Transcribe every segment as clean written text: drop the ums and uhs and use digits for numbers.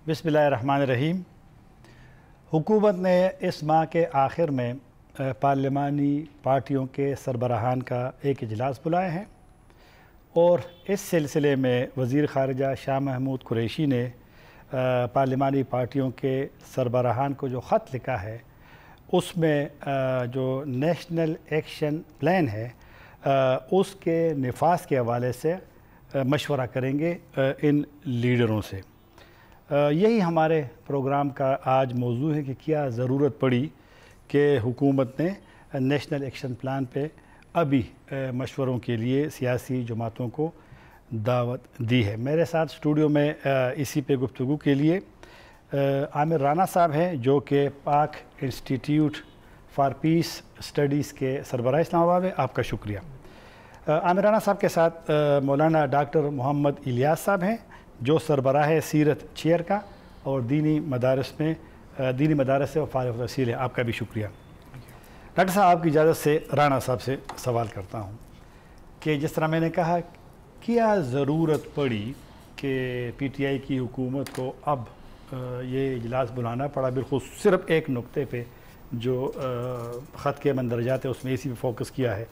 बिस्मिल्लाहिर्रहमानिर्रहीम। हुकूमत ने इस माह के आखिर में पार्लिमानी पार्टियों के सरबराहान का एक इजलास बुलाया है और इस सिलसिले में वज़ीर ख़ारिजा शाह महमूद कुरैशी ने पार्लिमानी पार्टियों के सरबराहान को जो ख़त लिखा है उसमें जो नेशनल एक्शन प्लान है उसके नफाज के हवाले से मशवरा करेंगे इन लीडरों से। यही हमारे प्रोग्राम का आज मौजू है कि क्या ज़रूरत पड़ी कि हुकूमत ने नेशनल एक्शन प्लान पे अभी मशवरों के लिए सियासी जमातों को दावत दी है। मेरे साथ स्टूडियो में इसी पे गुफ्तगू के लिए आमिर राना साहब हैं जो कि पाक इंस्टीट्यूट फॉर पीस स्टडीज़ के सरबराह इस्लामाबाद है। आपका शुक्रिया। आमिर राना साहब के साथ मौलाना डॉक्टर मोहम्मद इलियास साहब हैं जो सरबराह सीरत चेयर का और दीनी मदारस से फारिग तहसील है। आपका भी शुक्रिया। डॉक्टर साहब, आपकी इजाज़त से राना साहब से सवाल करता हूँ कि जिस तरह मैंने कहा, क्या ज़रूरत पड़ी कि PTI की हुकूमत को अब ये इजलास बुलाना पड़ा, बिल्कुल सिर्फ एक नुक्ते पे जो ख़त के मंदरजात है उसमें इसी पे फोकस किया है,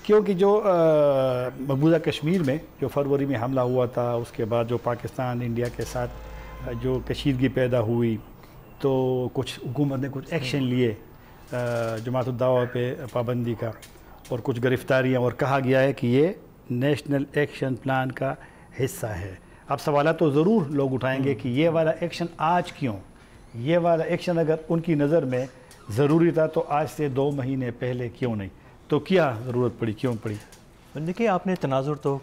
क्योंकि जो मकबूजा कश्मीर में जो फरवरी में हमला हुआ था, उसके बाद जो पाकिस्तान इंडिया के साथ जो कशीदगी पैदा हुई तो कुछ हुकूमत ने कुछ एक्शन लिए जमात उद-दावा पे पाबंदी का और कुछ गिरफ्तारियाँ, और कहा गया है कि ये नेशनल एक्शन प्लान का हिस्सा है। अब सवाल तो ज़रूर लोग उठाएंगे कि ये वाला एक्शन आज क्यों, ये वाला एक्शन अगर उनकी नज़र में ज़रूरी था तो आज से 2 महीने पहले क्यों नहीं, तो क्या ज़रूरत पड़ी, क्यों पड़ी? देखिए, आपने तनाजुर तो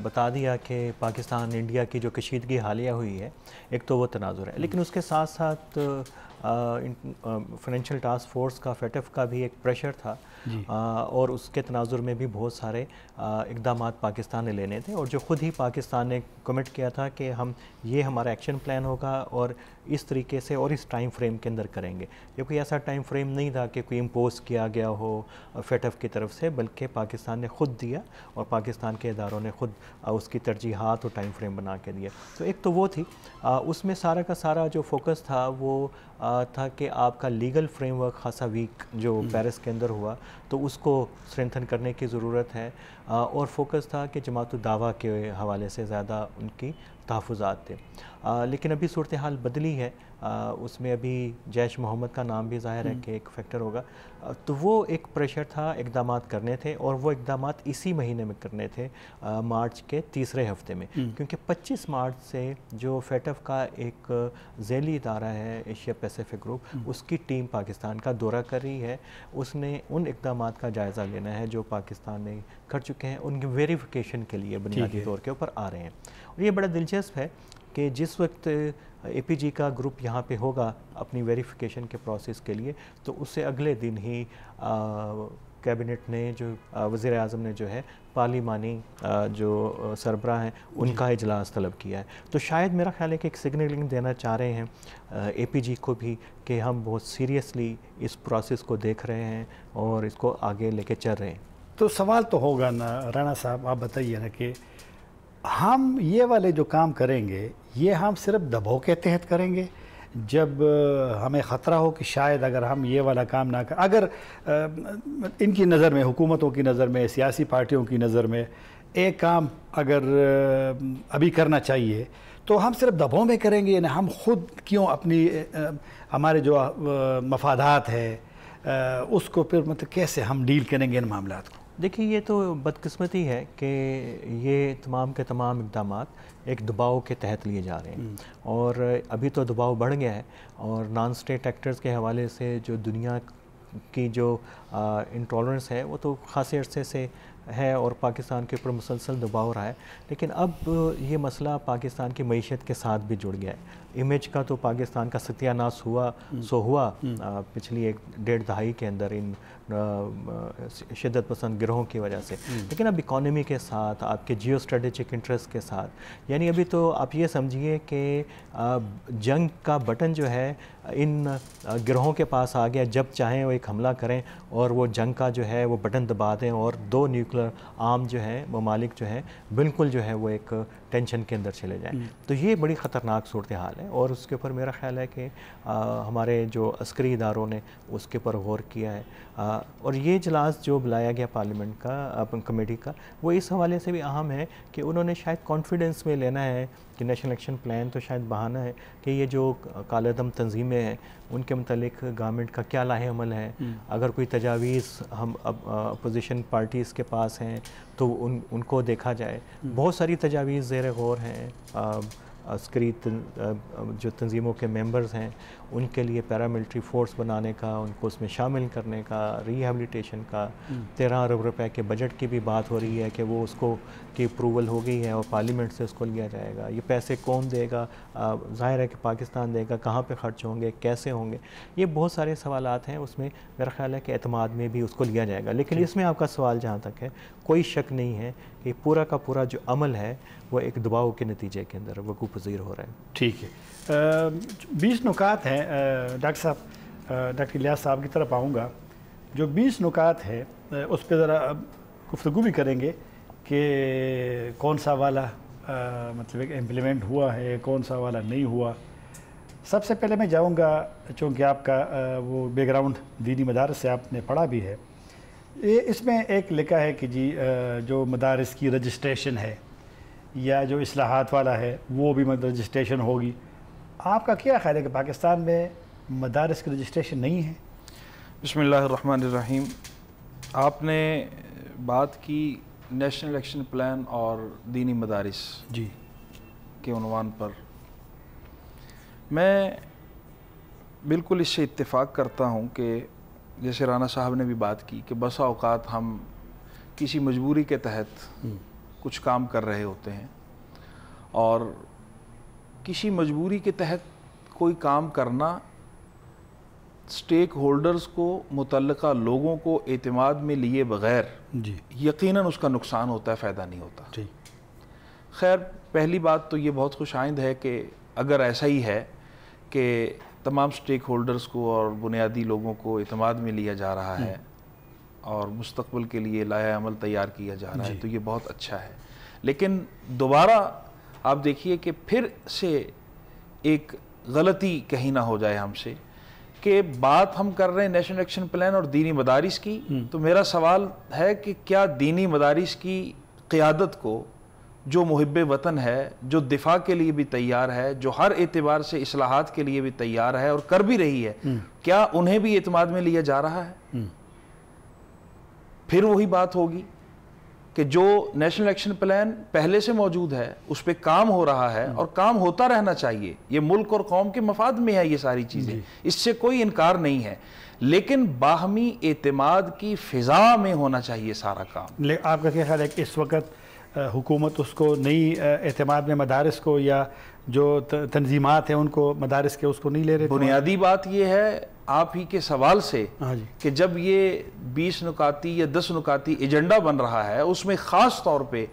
बता दिया कि पाकिस्तान इंडिया की जो कशीदगी हालिया हुई है, एक तो वो तनाजुर है, लेकिन उसके साथ साथ फाइनेंशियल टास्क फोर्स का FATF का भी एक प्रेशर था और उसके तनाजुर में भी बहुत सारे इक़दाम पाकिस्तान ने लेने थे और जो ख़ुद ही पाकिस्तान ने कमिट किया था कि हम ये हमारा एक्शन प्लान होगा और इस तरीके से और इस टाइम फ्रेम के अंदर करेंगे। ये कोई ऐसा टाइम फ्रेम नहीं था कि कोई इम्पोज किया गया हो FATF की तरफ से, बल्कि पाकिस्तान ने ख़ुद दिया और पाकिस्तान के इदारों ने ख़ुद उसकी तरजीहात और टाइम फ्रेम बना के दिया। तो एक तो वो थी, उसमें सारा का सारा जो फोकस था वो था कि आपका लीगल फ्रेमवर्क खासा वीक जो पेरिस के अंदर हुआ तो उसको स्ट्रेंथन करने की ज़रूरत है, और फोकस था कि जमात उद-दावा के हवाले से ज़्यादा उनकी तहफ़्फ़ुज़ात थे। लेकिन अभी सूरत हाल बदली है, उसमें अभी जैश मोहम्मद का नाम भी ज़ाहिर है कि एक फैक्टर होगा। तो वो एक प्रेशर था, इक़दामात करने थे और वो इक़दामात इसी महीने में करने थे, मार्च के तीसरे हफ्ते में, क्योंकि 25 मार्च से जो FATF का एक ज़ैली इदारा है एशिया पैसिफिक ग्रुप, उसकी टीम पाकिस्तान का दौरा कर रही है। उसने उन इक़दामात का जायज़ा लेना है जो पाकिस्तान ने कर चुके हैं, उनकी वेरिफिकेशन के लिए बुनियादी तौर के ऊपर आ रहे हैं। और ये बड़ा दिलचस्प है कि जिस वक्त APG का ग्रुप यहाँ पे होगा अपनी वेरिफिकेशन के प्रोसेस के लिए, तो उससे अगले दिन ही कैबिनेट ने जो वज़ीर आज़म ने जो है पार्लिमानी जो सरबराह हैं उनका इजलास तलब किया है। तो शायद मेरा ख्याल है कि एक सिग्नलिंग देना चाह रहे हैं APG को भी कि हम बहुत सीरियसली इस प्रोसेस को देख रहे हैं और इसको आगे लेके चल रहे हैं। तो सवाल तो होगा ना राना साहब, आप बताइए ना कि हम ये वाले जो काम करेंगे ये हम सिर्फ दबाव के तहत करेंगे, जब हमें ख़तरा हो कि शायद अगर हम ये वाला काम ना कर, अगर इनकी नज़र में, हुकूमतों की नज़र में, सियासी पार्टियों की नज़र में एक काम अगर अभी करना चाहिए तो हम सिर्फ दबाव में करेंगे, यानी हम खुद क्यों अपनी हमारे जो मफादात है उसको फिर मतलब कैसे हम डील करेंगे इन मामलात को? देखिए, ये तो बदकिस्मती है कि ये तमाम के तमाम इक़दामात एक दबाव के तहत लिए जा रहे हैं और अभी तो दबाव बढ़ गया है और नॉन स्टेट एक्टर्स के हवाले से जो दुनिया की जो इंटॉलरेंस है वो तो खासे अरसे से है और पाकिस्तान के ऊपर मुसलसल दबाव रहा है। लेकिन अब ये मसला पाकिस्तान की मईशत के साथ भी जुड़ गया है। इमेज का तो पाकिस्तान का सत्यानाश हुआ पिछली 1-1.5 दहाई के अंदर इन शिद्दत पसंद गिरोहों की वजह से, लेकिन अब इकॉनमी के साथ, आपके जियो स्ट्रेटेजिक इंटरेस्ट के साथ, यानी अभी तो आप ये समझिए कि जंग का बटन जो है इन गिरोहों के पास आ गया, जब चाहें वो एक हमला करें और वो जंग का जो है वो बटन दबा दें और 2 न्यूक्लियर आर्म जो है ममालिक जो है बिल्कुल जो है वो एक ٹینشن کے اندر چلے جائیں. تو یہ بڑی خطرناک صورتحال ہے، اور اس کے اوپر میرا خیال ہے کہ ہمارے جو عسکری اداروں نے اس کے اوپر غور کیا ہے. اور یہ اجلاس جو بلایا گیا پارلیمنٹ کا کمیٹی کا، وہ اس حوالے سے بھی اہم ہے کہ انہوں نے شاید کانفیڈنس میں لینا ہے کہ نیشنل ایکشن پلان تو شاید بہانہ ہے کہ یہ جو کالے دم تنظیمیں ہیں ان کے متعلق گورنمنٹ کا کیا لاہ عمل ہے. اگر کوئی تجاویز ہم اپوزیشن پارٹیز کے پاس ہیں تو ان کو دیکھا جائے. بہت ساری تجاویز زیر غور ہیں. عسکری جو تنظیموں کے ممبرز ہیں ان کے لیے پیراملٹری فورس بنانے کا، ان کو اس میں شامل کرنے کا، ری ہیبلیٹیشن کا. 13 ارب روپے کے بجٹ کی بھی بات ہو رہی ہے کہ وہ اس کو کی اپروول ہو گئی ہے اور پارلیمنٹ سے اس کو لیا جائے گا. یہ پیسے کون دے گا؟ ظاہر ہے کہ پاکستان دے گا. کہاں پہ خرچ ہوں گے؟ کیسے ہوں گے؟ یہ بہت سارے سوالات ہیں. اس میں میرا خیال ہے کہ اعتماد میں بھی اس کو لیا جائے گا. لیکن اس میں آپ کا سوال جہاں تک ہے، کوئی شک نہیں ہے کہ پورا کا پورا جو عمل ہے وہ ایک دباؤ کے نتیجے کے اندر وقوع پذیر ہو رہا ہے. ٹھیک ہے. 20 نکات ہیں ڈاکٹر صاحب. ڈاکٹر الیاس صاحب کی طرف آؤں گا. جو 20 نکات ہے اس پہ ذرا گفتگو بھی کریں گے کہ کون سا والا مطلب امپلیمنٹ ہوا ہے، کون سا والا نہیں ہوا. سب سے پہلے میں جاؤں گا، چونکہ آپ کا وہ بیک گراؤنڈ دینی مدارس سے آپ نے پڑھا بھی ہے. اس میں ایک لکھا ہے کہ جی جو مدارس کی رجسٹریشن ہے یا جو اصلاحات والا ہے وہ بھی رجسٹریشن ہوگی. آپ کا کیا خیال ہے کہ پاکستان میں مدارس کی رجسٹریشن نہیں ہے؟ بسم اللہ الرحمن الرحیم. آپ نے بات کی نیشنل ایکشن پلان اور دینی مدارس جی کے عنوان پر. میں بالکل اس سے اتفاق کرتا ہوں کہ جیسے رانا صاحب نے بھی بات کی کہ بسا اوقات ہم کسی مجبوری کے تحت کچھ کام کر رہے ہوتے ہیں، اور کسی مجبوری کے تحت کوئی کام کرنا سٹیک ہولڈرز کو، متعلقہ لوگوں کو اعتماد میں لیے بغیر جی یقیناً اس کا نقصان ہوتا ہے، فائدہ نہیں ہوتا. جی خیر، پہلی بات تو یہ بہت خوش آئند ہے کہ اگر ایسا ہی ہے کہ تمام سٹیک ہولڈرز کو اور بنیادی لوگوں کو اعتماد میں لیا جا رہا ہے اور مستقبل کے لیے لائحہ عمل تیار کیا جا رہا ہے تو یہ بہت اچھا ہے. لیکن دوبارہ آپ دیکھیے کہ پھر سے ایک غلطی کہیں نہ ہو جائے ہم سے کہ بات ہم کر رہے ہیں نیشنل ایکشن پلان اور دینی مدارس کی. تو میرا سوال ہے کہ کیا دینی مدارس کی قیادت کو، جو محب وطن ہے، جو دفاع کے لیے بھی تیار ہے، جو ہر اعتبار سے اصلاحات کے لیے بھی تیار ہے اور کر بھی رہی ہے، کیا انہیں بھی اعتماد میں لیا جا رہا ہے؟ پھر وہی بات ہوگی کہ جو نیشنل ایکشن پلان پہلے سے موجود ہے اس پہ کام ہو رہا ہے اور کام ہوتا رہنا چاہیے. یہ ملک اور قوم کے مفاد میں ہے یہ ساری چیزیں، اس سے کوئی انکار نہیں ہے. لیکن باہمی اعتماد کی فضا میں ہونا چاہیے سارا کام. آپ کا کیا خیال ہے کہ اس وقت حکومت اس کو نئی اعتماد میں مدارس کو یا جو تنظیمات ہیں ان کو مدارس کے اس کو نہیں لے رہے؟ بنیادی بات یہ ہے آپ ہی کے سوال سے کہ جب یہ 20 نکاتی یا 10 نکاتی ایجنڈا بن رہا ہے، اس میں خاص طور پہ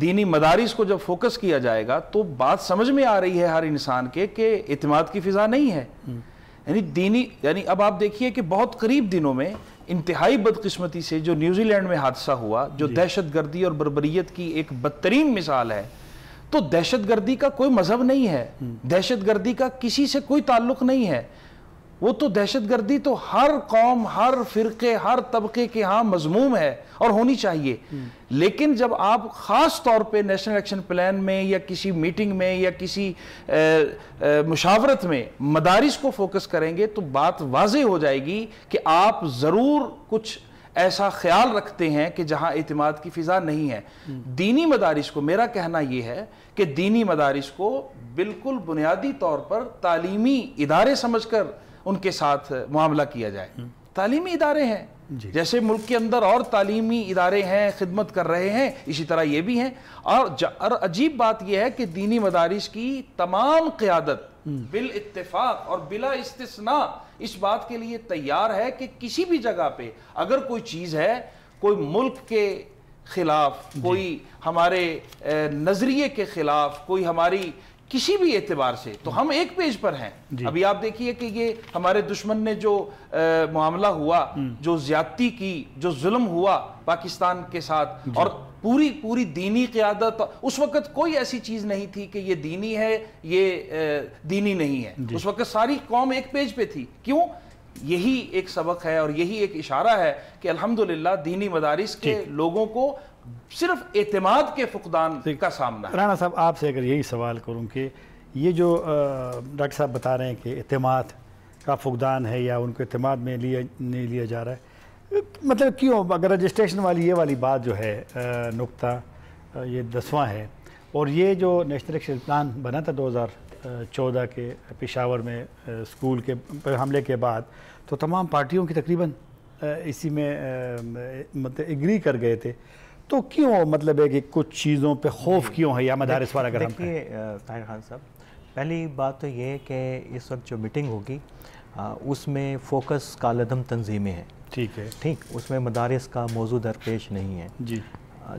دینی مدارس کو جب فوکس کیا جائے گا تو بات سمجھ میں آ رہی ہے ہر انسان کے کہ اعتماد کی فضا نہیں ہے. یعنی اب آپ دیکھیے کہ بہت قریب دنوں میں انتہائی بدقسمتی سے جو نیوزی لینڈ میں حادثہ ہوا، جو دہشت گردی اور بربریت کی ایک بدترین مثال ہے، تو دہشت گردی کا کوئی مذہب نہیں ہے، دہشت گردی کا کسی سے کوئی تعلق نہیں ہے. وہ تو دہشت گردی تو ہر قوم، ہر فرقے، ہر طبقے کے ہاں مذموم ہے اور ہونی چاہیے. لیکن جب آپ خاص طور پہ نیشنل ایکشن پلان میں یا کسی میٹنگ میں یا کسی مشاورت میں مدارس کو فوکس کریں گے تو بات واضح ہو جائے گی کہ آپ ضرور کچھ ایسا خیال رکھتے ہیں کہ جہاں اعتماد کی فضا نہیں ہے. دینی مدارس کو میرا کہنا یہ ہے کہ دینی مدارس کو بالکل بنیادی طور پر تعلیمی ادارے سمجھ کر ان کے ساتھ معاملہ کیا جائے. تعلیمی ادارے ہیں، جیسے ملک کے اندر اور تعلیمی ادارے ہیں خدمت کر رہے ہیں، اسی طرح یہ بھی ہیں. اور عجیب بات یہ ہے کہ دینی مدارس کی تمام قیادت بالاتفاق اور بلا استثناء اس بات کے لیے تیار ہے کہ کسی بھی جگہ پہ اگر کوئی چیز ہے، کوئی ملک کے خلاف، کوئی ہمارے نظریے کے خلاف، کوئی ہماری کسی بھی اعتبار سے، تو ہم ایک پیج پر ہیں. ابھی آپ دیکھیے کہ یہ ہمارے دشمن نے جو معاملہ ہوا، جو زیادتی کی، جو ظلم ہوا پاکستان کے ساتھ، اور پوری دینی قیادت. اس وقت کوئی ایسی چیز نہیں تھی کہ یہ دینی ہے یہ دینی نہیں ہے. اس وقت ساری قوم ایک پیج پہ تھی. کیوں؟ یہی ایک سبق ہے اور یہی ایک اشارہ ہے کہ الحمدللہ دینی مدارس کے لوگوں کو صرف اعتماد کے فقدان کا سامنا ہے. رانا صاحب آپ سے اگر یہی سوال کروں کہ یہ جو ڈاکٹر صاحب بتا رہے ہیں کہ اعتماد کا فقدان ہے یا ان کو اعتماد میں نہیں لیا جا رہا ہے، مطلب کیوں؟ اگر رجسٹریشن والی یہ والی بات جو ہے نقطہ یہ 10واں ہے، اور یہ جو نیشنل ایکشن پلان بنا تھا 2014 کے پشاور میں اسکول کے حملے کے بعد، تو تمام پارٹیوں کی تقریباً اسی میں مطلب ایگری کر گئے تھے. تو کیوں مطلب ہے کہ کچھ چیزوں پہ خوف کیوں ہے یا مدارس والا؟ اگر ہم دیکھیے طاہر خان صاحب، پہلی بات تو یہ کہ اس وقت جو میٹنگ ہوگی اس میں فوکس کالعدم تنظیمیں ہیں. ٹھیک ہے، ٹھیک، اس میں مدارس کا موضوع درپیش نہیں ہے. جی،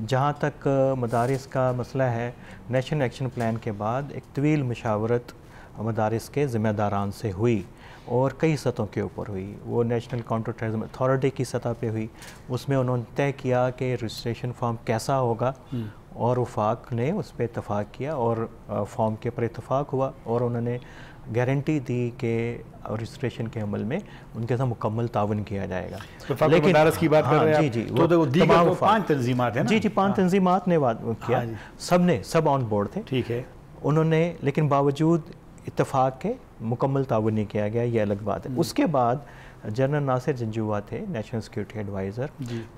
جہاں تک مدارس کا مسئلہ ہے، نیشنل ایکشن پلان کے بعد ایک طویل مشاورت مدارس کے ذمہ داران سے ہوئی اور کئی سطحوں کے اوپر ہوئی. وہ نیشنل کاؤنٹر ٹیررزم اتھارٹی کی سطح پہ ہوئی. اس میں انہوں نے طے کیا کہ رجسٹریشن فارم کیسا ہوگا، اور وفاق نے اس پہ اتفاق کیا اور فارم کے پر اتفاق ہوا، اور انہوں نے گارنٹی دی کہ رجسٹریشن کے عمل میں ان کے ساتھ مکمل تعاون کیا جائے گا. لیکن مدارس کی بات کر رہے ہیں جی، تو دیگر 5 تنظیمات ہیں نا؟ جی 5 تنظیمات نے کیا، سب آن بورڈ تھے. ٹھیک ہے، انہوں نے لیکن باوجود اتفاق کے مکمل تعاون نہیں کیا گیا، یہ الگ بات ہے. اس کے بعد جنرل ناصر جنجوعہ تھے نیشنل سیکورٹی ایڈوائزر.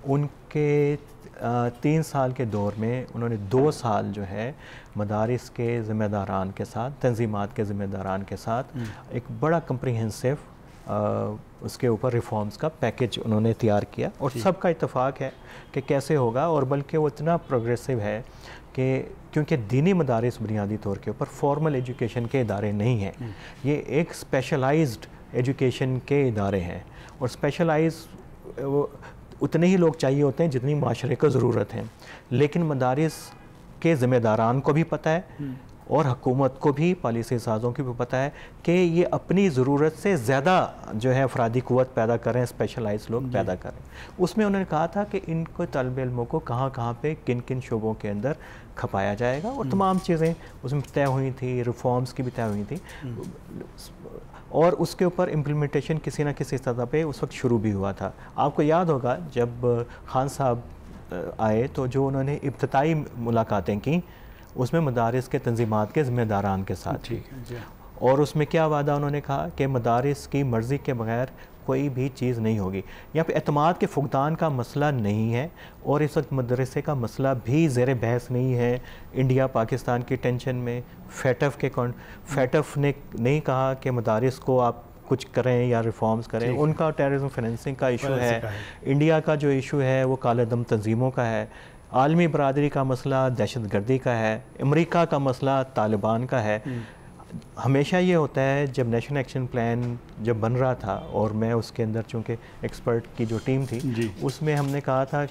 ان کے 3 سال کے دور میں انہوں نے 2 سال جو ہے مدارس کے ذمہ داران کے ساتھ، تنظیمات کے ذمہ داران کے ساتھ ایک بڑا کمپریہنسو اس کے اوپر ریفارمز کا پیکج انہوں نے تیار کیا، اور سب کا اتفاق ہے کہ کیسے ہوگا. اور بلکہ وہ اتنا پروگریسو ہے کہ کیونکہ دینی مدارس بنیادی طور کے اوپر فارمل ایجوکیشن کے ادارے نہیں ہیں، یہ ایک اسپیشلائزڈ ایجوکیشن کے ادارے ہیں. اور اسپیشلائز اتنے ہی لوگ چاہیے ہوتے ہیں جتنی معاشرے کو ضرورت ہے. لیکن مدارس کے ذمہ داران کو بھی پتہ ہے اور حکومت کو بھی، پالیسی سازوں کو بھی پتہ ہے کہ یہ اپنی ضرورت سے زیادہ جو ہے افرادی قوت پیدا کریں، اسپیشلائز لوگ پیدا کریں. اس میں انہوں نے کہا تھا کہ ان کو طالب علموں کو کہاں پہ کن کن شعبوں کے اندر کھپایا جائے گا، اور تمام چیزیں اس میں طے ہوئی تھیں، ریفارمز کی بھی طے ہوئی تھیں. اور اس کے اوپر امپلیمنٹیشن کسی نہ کسی سطح پہ اس وقت شروع بھی ہوا تھا. آپ کو یاد ہوگا جب خان صاحب آئے تو جو انہوں نے ابتدائی ملاقاتیں کیں اس میں مدارس کے تنظیمات کے ذمہ داران کے ساتھ تھی، اور اس میں کیا وعدہ انہوں نے کہا کہ مدارس کی مرضی کے بغیر کوئی بھی چیز نہیں ہوگی. یہاں پہ اعتماد کے فقدان کا مسئلہ نہیں ہے، اور اس وقت مدرسے کا مسئلہ بھی زیر بحث نہیں ہے. انڈیا پاکستان کی ٹینشن میں فیٹف نے نہیں کہا کہ مدارس کو آپ کچھ کریں یا ریفارمز کریں، ان کا ٹیررزم فنانسنگ کا ایشو ہے. انڈیا کا جو ایشو ہے وہ کالعدم تنظیموں کا ہے. عالمی برادری کا مسئلہ دہشت گردی کا ہے. امریکہ کا مسئلہ طالبان کا ہے. ہمیشہ یہ ہوتا ہے جب نیشنل ایکشن پلان جب بن رہا تھا، اور میں اس کے اندر چونکہ ایکسپرٹ کی جو ٹیم تھی اس میں ہم نے کہا تھا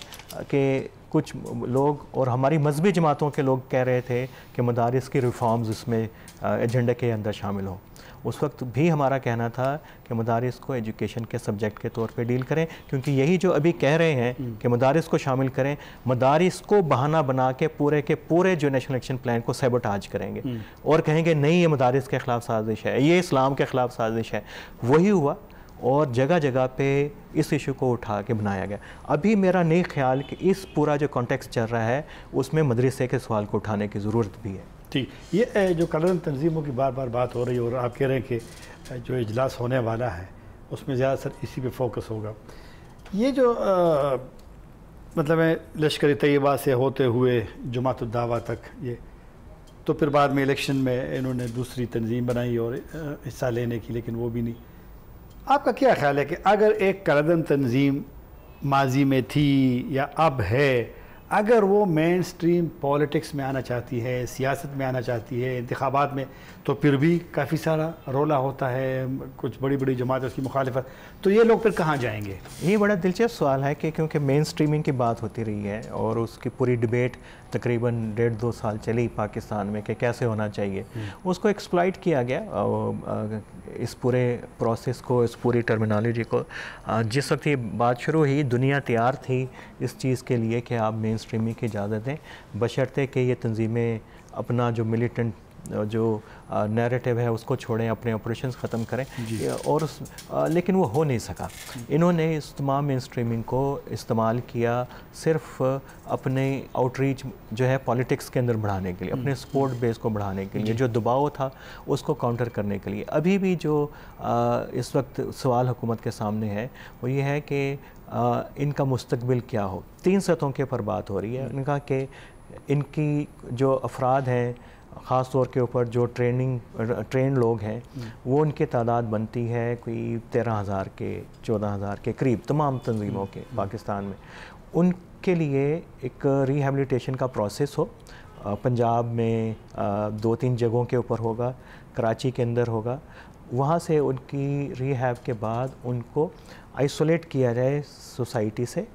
کہ کچھ لوگ اور ہماری مذہبی جماعتوں کے لوگ کہہ رہے تھے کہ مدارس کی ریفارمز اس میں ایجنڈے کے اندر شامل ہوں. اس وقت بھی ہمارا کہنا تھا کہ مدارس کو ایجوکیشن کے سبجیکٹ کے طور پہ ڈیل کریں، کیونکہ یہی جو ابھی کہہ رہے ہیں کہ مدارس کو شامل کریں، مدارس کو بہانہ بنا کے پورے جو نیشنل ایکشن پلان کو سیبوٹاج کریں گے اور کہیں گے نہیں یہ مدارس کے خلاف سازش ہے، یہ اسلام کے خلاف سازش ہے. وہی ہوا، اور جگہ جگہ پہ اس ایشو کو اٹھا کے بنایا گیا. ابھی میرا نہیں خیال کہ اس پورا جو کانٹیکسٹ چل رہا ہے اس میں مدرسے کے سوال کو اٹھانے کی ضرورت بھی ہے. ٹھیک، یہ جو کالعدم تنظیموں کی بار بار بات ہو رہی ہے، اور آپ کہہ رہے ہیں کہ جو اجلاس ہونے والا ہے اس میں زیادہ تر اسی پہ فوکس ہوگا. یہ جو مطلب ہے لشکر طیبہ سے ہوتے ہوئے جماعت الدعوہ تک، یہ تو پھر بعد میں الیکشن میں انہوں نے دوسری تنظیم بنائی اور حصہ لینے کی، لیکن وہ بھی نہیں. آپ کا کیا خیال ہے کہ اگر ایک کالعدم تنظیم ماضی میں تھی یا اب ہے، اگر وہ مین سٹریم پولیٹکس میں آنا چاہتی ہے، سیاست میں آنا چاہتی ہے، انتخابات میں، تو پھر بھی کافی سارا رولا ہوتا ہے، کچھ بڑی بڑی جماعتیں اس کی مخالفت، تو یہ لوگ پھر کہاں جائیں گے؟ یہ بڑا دلچسپ سوال ہے کہ کیونکہ مین سٹریمنگ کی بات ہوتی رہی ہے اور اس کی پوری ڈبیٹ तकरीबन 1.5-2 साल चली पाकिस्तान में कि कैसे होना चाहिए, उसको एक्सप्लॉइट किया गया इस पूरे प्रोसेस को, इस पूरी टर्मिनोलॉजी को। जिस वक्त ये बात शुरू हुई दुनिया तैयार थी इस चीज़ के लिए कि आप मेन स्ट्रीमिंग की इजाज़त दें, बशर्ते कि ये तंजीमें अपना जो मिलिटेंट जो नैरेटिव है उसको छोड़ें, अपने ऑपरेशंस ख़त्म करें, और लेकिन वो हो नहीं सका। इन्होंने इस तमाम मेन स्ट्रीमिंग को इस्तेमाल किया सिर्फ अपने आउटरीच जो है पॉलिटिक्स के अंदर बढ़ाने के लिए, अपने सपोर्ट बेस को बढ़ाने के लिए, जो दबाव था उसको काउंटर करने के लिए। अभी भी जो इस वक्त सवाल हुकूमत के सामने है वो ये है कि इनका मुस्तकबिल क्या हो। 3 सतहों के ऊपर बात हो रही है इनका कि इनकी जो अफराद हैं ख़ास तौर के ऊपर जो ट्रेन लोग हैं वो उनकी तादाद बनती है कोई 13,000 के 14,000 के करीब तमाम तंजीमों के पाकिस्तान में। उनके लिए एक रिहेबिलिटेशन का प्रोसेस हो, पंजाब में 2-3 जगहों के ऊपर होगा, कराची के अंदर होगा, वहाँ से उनकी रिहैब के बाद उनको आइसोलेट किया जाए सोसाइटी से,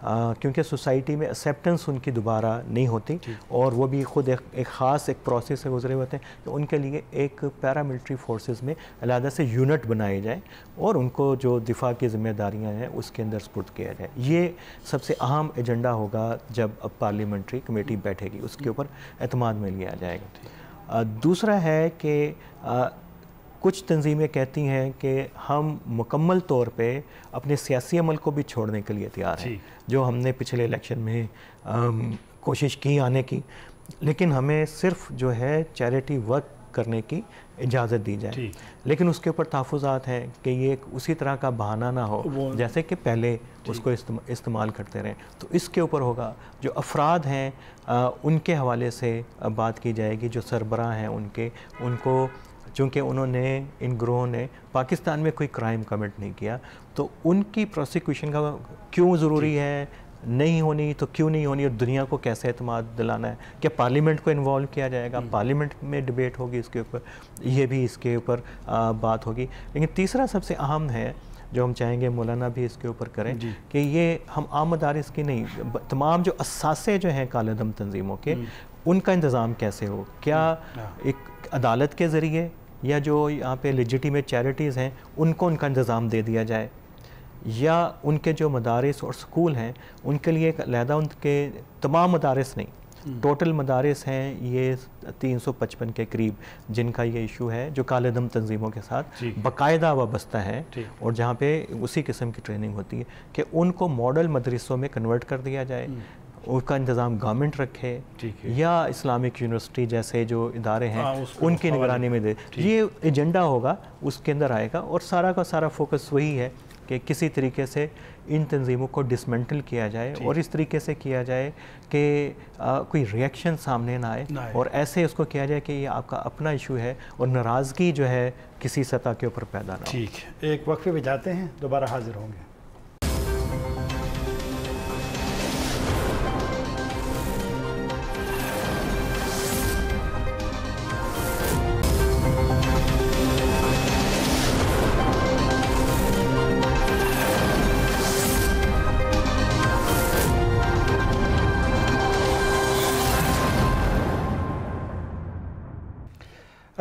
क्योंकि सोसाइटी में एक्सेप्टेंस उनकी दोबारा नहीं होती, और वो भी ख़ुद एक ख़ास एक प्रोसेस से गुजरे होते हैं। तो उनके लिए एक पैरामिलिट्री फोर्सेस में अलहदा से यूनिट बनाए जाए और उनको जो दिफा की ज़िम्मेदारियां हैं उसके अंदर स्पुर्द किया जाए। ये सबसे अहम एजेंडा होगा जब अब पार्लियामेंट्री कमेटी बैठेगी, उसके ऊपर एतमाद में लिया जाएगा। दूसरा है कि कुछ तंजीमें कहती हैं कि हम मुकम्मल तौर पे अपने सियासी अमल को भी छोड़ने के लिए तैयार हैं, जो हमने पिछले इलेक्शन में कोशिश की आने की, लेकिन हमें सिर्फ जो है चैरिटी वर्क करने की इजाज़त दी जाए, लेकिन उसके ऊपर तहफ़्फ़ुज़ात हैं कि ये उसी तरह का बहाना ना हो जैसे कि पहले उसको इस्तेमाल करते रहें। तो इसके ऊपर होगा जो अफराद हैं उनके हवाले से बात की जाएगी, जो सरबराह हैं उनको चूँकि उन्होंने इन ग्रोहों ने पाकिस्तान में कोई क्राइम कमिट नहीं किया, तो उनकी प्रोसिक्यूशन का क्यों ज़रूरी है, नहीं होनी तो क्यों नहीं होनी, और दुनिया को कैसे एतमाद दिलाना है कि पार्लियामेंट को इन्वॉल्व किया जाएगा, पार्लियामेंट में डिबेट होगी इसके ऊपर, ये भी इसके ऊपर बात होगी। लेकिन तीसरा सबसे अहम है जो हम चाहेंगे मौलाना भी इसके ऊपर करें कि ये हम आम मदारिस की नहीं, तमाम जो असासे जो हैं काले दम तंजीमों के, उनका इंतज़ाम कैसे हो, क्या एक अदालत के ज़रिए या जो यहाँ पे लेजिटिमेट चैरिटीज़ हैं उनको उनका इंतज़ाम दे दिया जाए, या उनके जो मदारिस और स्कूल हैं उनके लिए एक अलहदा, उनके तमाम मदारिस नहीं, टोटल मदारिस हैं ये 355 के करीब जिनका ये इशू है, जो काले दम तंजीमों के साथ बाकायदा वाबस्ता है और जहाँ पे उसी किस्म की ट्रेनिंग होती है, कि उनको मॉडल मदरसों में कन्वर्ट कर दिया जाए, उसका इंतज़ाम गवर्नमेंट रखे, या इस्लामिक यूनिवर्सिटी जैसे जो इदारे हैं उनकी निगरानी में दे। ये एजेंडा होगा, उसके अंदर आएगा, और सारा का सारा फोकस वही है कि किसी तरीके से इन तंजीमों को डिसमेंटल किया जाए, और इस तरीके से किया जाए कि कोई रिएक्शन सामने ना आए, और ऐसे उसको किया जाए कि ये आपका अपना इशू है और नाराज़गी जो है किसी सतह के ऊपर पैदा ना हो। ठीक, एक वक्फे में जाते हैं, दोबारा हाजिर होंगे।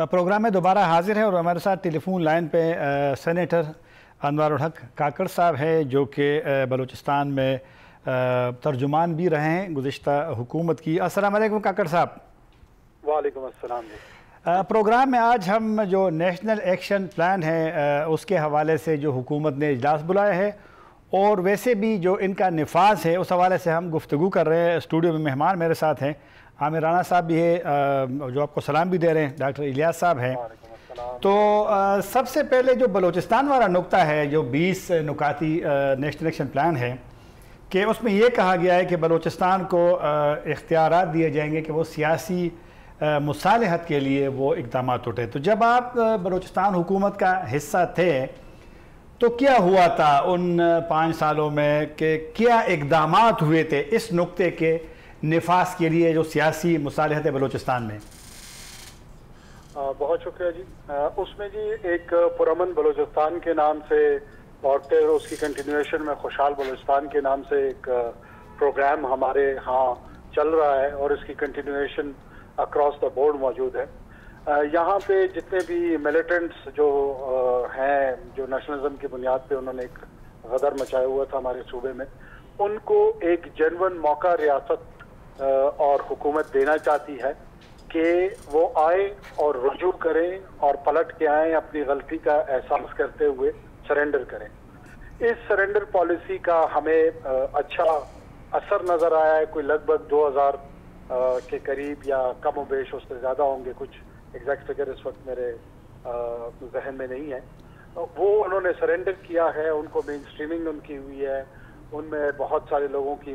प्रोग्राम में दोबारा हाजिर है और हमारे साथ टेलीफोन लाइन पे सेनेटर अनवर हक काकड़ साहब हैं, जो कि बलूचिस्तान में तर्जुमान भी रहे हैं गुज़िश्ता हुकूमत की। अस्सलाम वालेकुम काकड़ साहब। वालेकुम अस्सलाम। प्रोग्राम में आज हम जो नेशनल एक्शन प्लान है उसके हवाले से जो हुकूमत ने इजलास बुलाया है, और वैसे भी जो इनका निफाज है उस हवाले से हम गुफ्तगू कर रहे हैं। स्टूडियो में मेहमान मेरे साथ हैं, आमिर राना साहब भी है जो आपको सलाम भी दे रहे हैं, डॉक्टर इलियास साहब हैं। तो सबसे पहले जो बलूचिस्तान वाला नुक्ता है, जो 20 नुकाती नेशनल एक्शन प्लान है, कि उसमें ये कहा गया है कि बलूचिस्तान को इख्तियारात दिए जाएंगे कि वो सियासी मुसालहत के लिए वो इक़दाम उठे। तो जब आप बलूचिस्तान हुकूमत का हिस्सा थे तो क्या हुआ था उन 5 सालों में, कि क्या इक़दाम हुए थे इस नुक्ते के निफास के लिए जो सियासी मुसालहत है बलूचिस्तान में? बहुत शुक्रिया जी। उसमें जी एक पुरअमन बलूचिस्तान के नाम से और फिर उसकी कंटिन्यूएशन में खुशहाल बलूचिस्तान के नाम से एक प्रोग्राम हमारे यहाँ चल रहा है और इसकी कंटिन्यूएशन अक्रॉस द बोर्ड मौजूद है। यहाँ पे जितने भी मिलिटेंट्स जो हैं, जो नेशनलिज्म की बुनियाद पे उन्होंने एक गदर मचाया हुआ था हमारे सूबे में, उनको एक जेन्युइन मौका रियासत और हुकूमत देना चाहती है कि वो आए और रुजू करें और पलट के आए, अपनी गलती का एहसास करते हुए सरेंडर करें। इस सरेंडर पॉलिसी का हमें अच्छा असर नज़र आया है। कोई लगभग 2000 के करीब या कम बेश, उससे ज़्यादा होंगे, कुछ एग्जैक्ट फिगर इस वक्त मेरे जहन में नहीं है। वो उन्होंने सरेंडर किया है, उनको मेन स्ट्रीमिंग उनकी हुई है, उनमें बहुत सारे लोगों की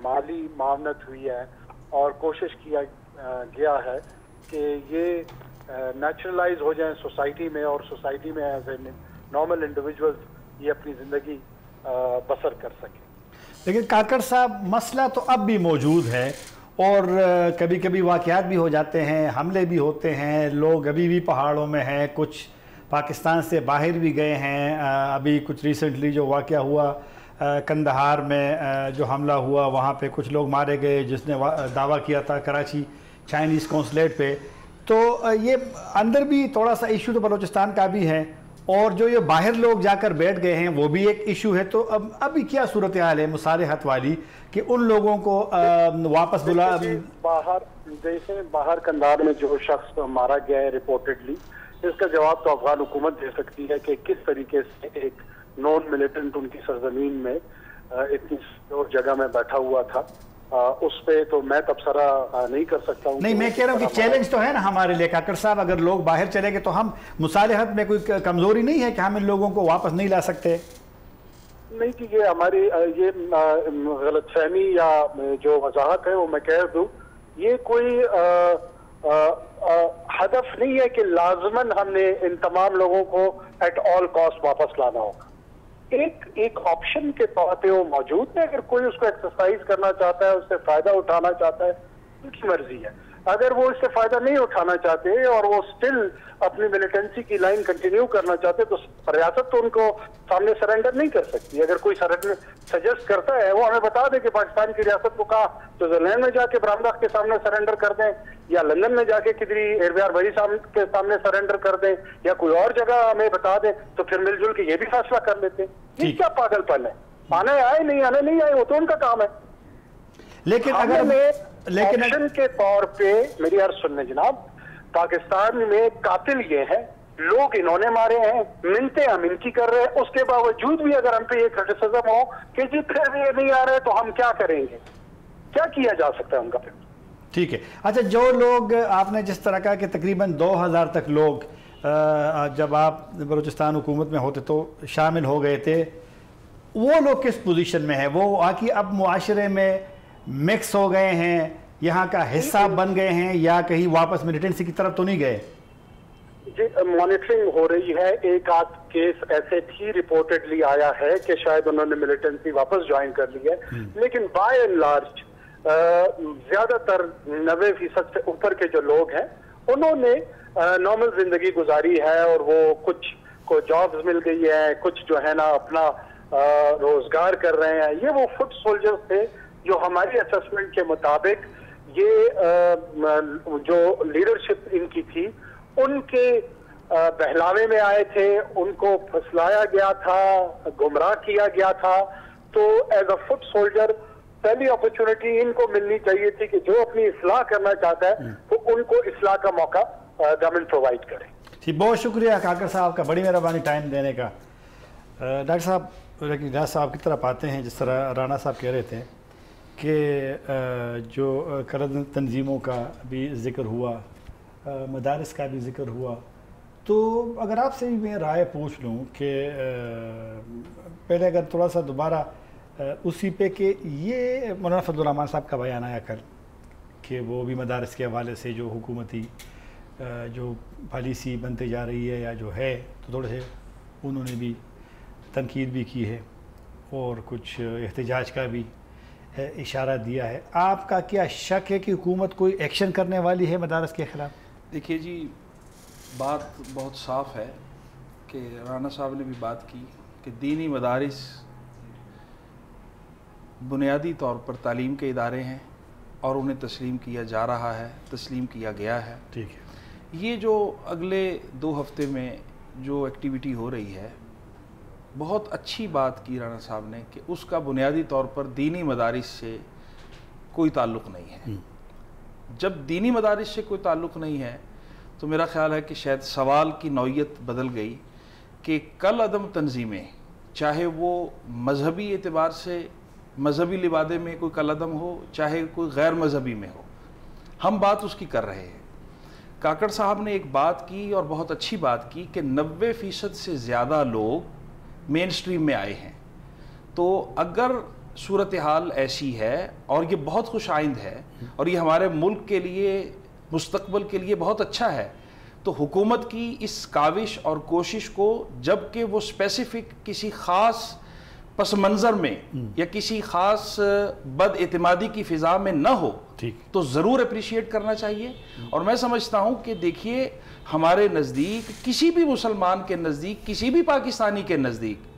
माली मावनत हुई है और कोशिश किया गया है कि ये नेचुरलाइज हो जाएं सोसाइटी में और सोसाइटी में एज ए नॉर्मल इंडिविजुअल्स ये अपनी ज़िंदगी बसर कर सकें। लेकिन काकड़ साहब, मसला तो अब भी मौजूद है और कभी कभी वाक़यात भी हो जाते हैं, हमले भी होते हैं, लोग अभी भी पहाड़ों में हैं, कुछ पाकिस्तान से बाहर भी गए हैं। अभी कुछ रिसेंटली जो वाक़या हुआ कंदहार में, जो हमला हुआ, वहाँ पे कुछ लोग मारे गए जिसने दावा किया था कराची चाइनीज़ कौंसलेट पे। तो ये अंदर भी थोड़ा सा इशू तो बलूचिस्तान का भी है और जो ये बाहर लोग जाकर बैठ गए हैं वो भी एक इशू है। तो अब अभी क्या सूरत हाल है मुसालहत वाली कि उन लोगों को वापस बुला बाहर, जैसे बाहर कंधार में जो शख्स मारा गया है रिपोर्टेडली, इसका जवाब तो अफगान हुकूमत दे सकती है कि किस तरीके से एक नॉन मिलिटेंट उनकी सरजमीन में इतनी जगह में बैठा हुआ था। उस पे तो मैं तबसरा नहीं कर सकता हूँ। नहीं, मैं कह रहा हूँ कि चैलेंज तो है ना हमारे लिए काकड़ साहब, अगर लोग बाहर चले गए तो हम मुसालहत में कोई कमजोरी नहीं है कि हम इन लोगों को वापस नहीं ला सकते? नहीं कि ये हमारी ये गलतफहमी या जो वजाहत है वो मैं कह दूँ, ये कोई हदफ नहीं है कि लाजमन हमने इन तमाम लोगों को एट ऑल कॉस्ट वापस लाना होगा। एक ऑप्शन के तौर पे वो मौजूद है, अगर कोई उसको एक्सरसाइज करना चाहता है, उससे फायदा उठाना चाहता है, उनकी मर्जी है। अगर वो इससे फायदा नहीं उठाना चाहते और वो स्टिल अपनी मिलिटेंसी की लाइन कंटिन्यू करना चाहते तो रियासत तो उनको सामने सरेंडर नहीं कर सकती। अगर कोई सरेंडर सजेस्ट करता है वो हमें बता दे कि पाकिस्तान की रियासत को कहा स्विट्जरलैंड में जाके बरामदा के सामने सरेंडर कर दें या लंदन में जाके किधरी एयरबियार वही के सामने सरेंडर कर दें या कोई और जगह हमें बता दें, तो फिर मिलजुल के ये भी फैसला कर लेते हैं। ये क्या पागलपन है? आने आए नहीं आने नहीं आए वो तो उनका काम है। लेकिन अगर ऑप्शन के तौर पे मेरी अर्ज सुनने जनाब, पाकिस्तान में कातिल ये है, लोग इन्होंने मारे हैं, मिन्नतें हम इनकी कर रहे हैं, उसके बावजूद भी अगर हम पे ये क्रिटिसिज्म हो कि जी फिर भी ये नहीं आ रहे तो हम क्या करेंगे, क्या किया जा सकता है उनका फिर? ठीक है। अच्छा, जो लोग आपने जिस तरह का कि तकरीबन 2000 तक लोग जब आप बलूचिस्तान हुकूमत में होते तो शामिल हो गए थे, वो लोग किस पोजीशन में है? वो आके अब मुआशरे में मिक्स हो गए हैं, यहाँ का हिस्सा बन गए हैं या कहीं वापस मिलिटेंसी की तरफ तो नहीं गए? जी, मॉनिटरिंग हो रही है। एक आध केस ऐसे भी रिपोर्टेडली आया है कि शायद उन्होंने मिलिटेंसी वापस ज्वाइन कर ली है, लेकिन बाय एंड लार्ज ज्यादातर 90% से ऊपर के जो लोग हैं उन्होंने नॉर्मल जिंदगी गुजारी है और वो कुछ को जॉब्स मिल गई है, कुछ जो है ना अपना रोजगार कर रहे हैं। ये वो फुट सोल्जर्स थे जो हमारी असेसमेंट के मुताबिक ये जो लीडरशिप इनकी थी उनके बहलावे में आए थे, उनको फसलाया गया था, गुमराह किया गया था। तो एज अ फुट सोल्जर पहली अपॉर्चुनिटी इनको मिलनी चाहिए थी कि जो अपनी इस्लाह करना चाहता है तो उनको इस्लाह का मौका गवर्नमेंट प्रोवाइड करे। ठीक, बहुत शुक्रिया काकर साहब का, बड़ी मेहरबानी टाइम देने का। डॉक्टर साहब, रियाज साहब की तरफ आते हैं। जिस तरह राणा साहब कह रहे थे कि जो करद तंजीमों का भी ज़िक्र हुआ, मदारिस का भी ज़िक्र हुआ, तो अगर आपसे भी मैं राय पूछ लूँ कि पहले अगर थोड़ा सा दोबारा उसी पे कि ये मौलाना फजलुर रहमान साहब का बयान आया कल कि वो भी मदारिस के हवाले से जो हुकूमती जो पॉलिसी बनते जा रही है या जो है, तो थोड़े से उन्होंने भी तनकीद भी की है और कुछ एहतजाज का भी इशारा दिया है। आपका क्या शक है कि हुकूमत कोई एक्शन करने वाली है मदारस के ख़िलाफ़? देखिए जी, बात बहुत साफ़ है कि राना साहब ने भी बात की कि दीनी मदारिस बुनियादी तौर पर तालीम के इदारे हैं اور انہیں تسلیم کیا جا رہا ہے، تسلیم کیا گیا ہے۔ ٹھیک ہے، یہ جو اگلے 2 ہفتے میں جو ایکٹیویٹی ہو رہی ہے، بہت اچھی بات کی رانا صاحب نے کہ اس کا بنیادی طور پر دینی مدارس سے کوئی تعلق نہیں ہے۔ جب دینی مدارس سے کوئی تعلق نہیں ہے تو میرا خیال ہے کہ شاید سوال کی نوعیت بدل گئی کہ کل عدم تنظیمیں، چاہے وہ مذہبی اعتبار سے مذہبی لبادے میں کوئی کل عدم ہو، چاہے کوئی غیر مذہبی میں ہو، ہم بات اس کی کر رہے ہیں۔ کاکڑ صاحب نے ایک بات کی اور بہت اچھی بات کی کہ 90% سے زیادہ لوگ مین سٹریم میں آئے ہیں۔ تو اگر صورتحال ایسی ہے اور یہ بہت خوش آئند ہے اور یہ ہمارے ملک کے لیے مستقبل کے لیے بہت اچھا ہے، تو حکومت کی اس کاوش اور کوشش کو، جب کہ وہ اسپیسیفک کسی خاص پس منظر میں یا کسی خاص بد اعتمادی کی فضا میں نہ ہو، تو ضرور اپریشیٹ کرنا چاہیے۔ اور میں سمجھتا ہوں کہ دیکھیے، ہمارے نزدیک، کسی بھی مسلمان کے نزدیک، کسی بھی پاکستانی کے نزدیک،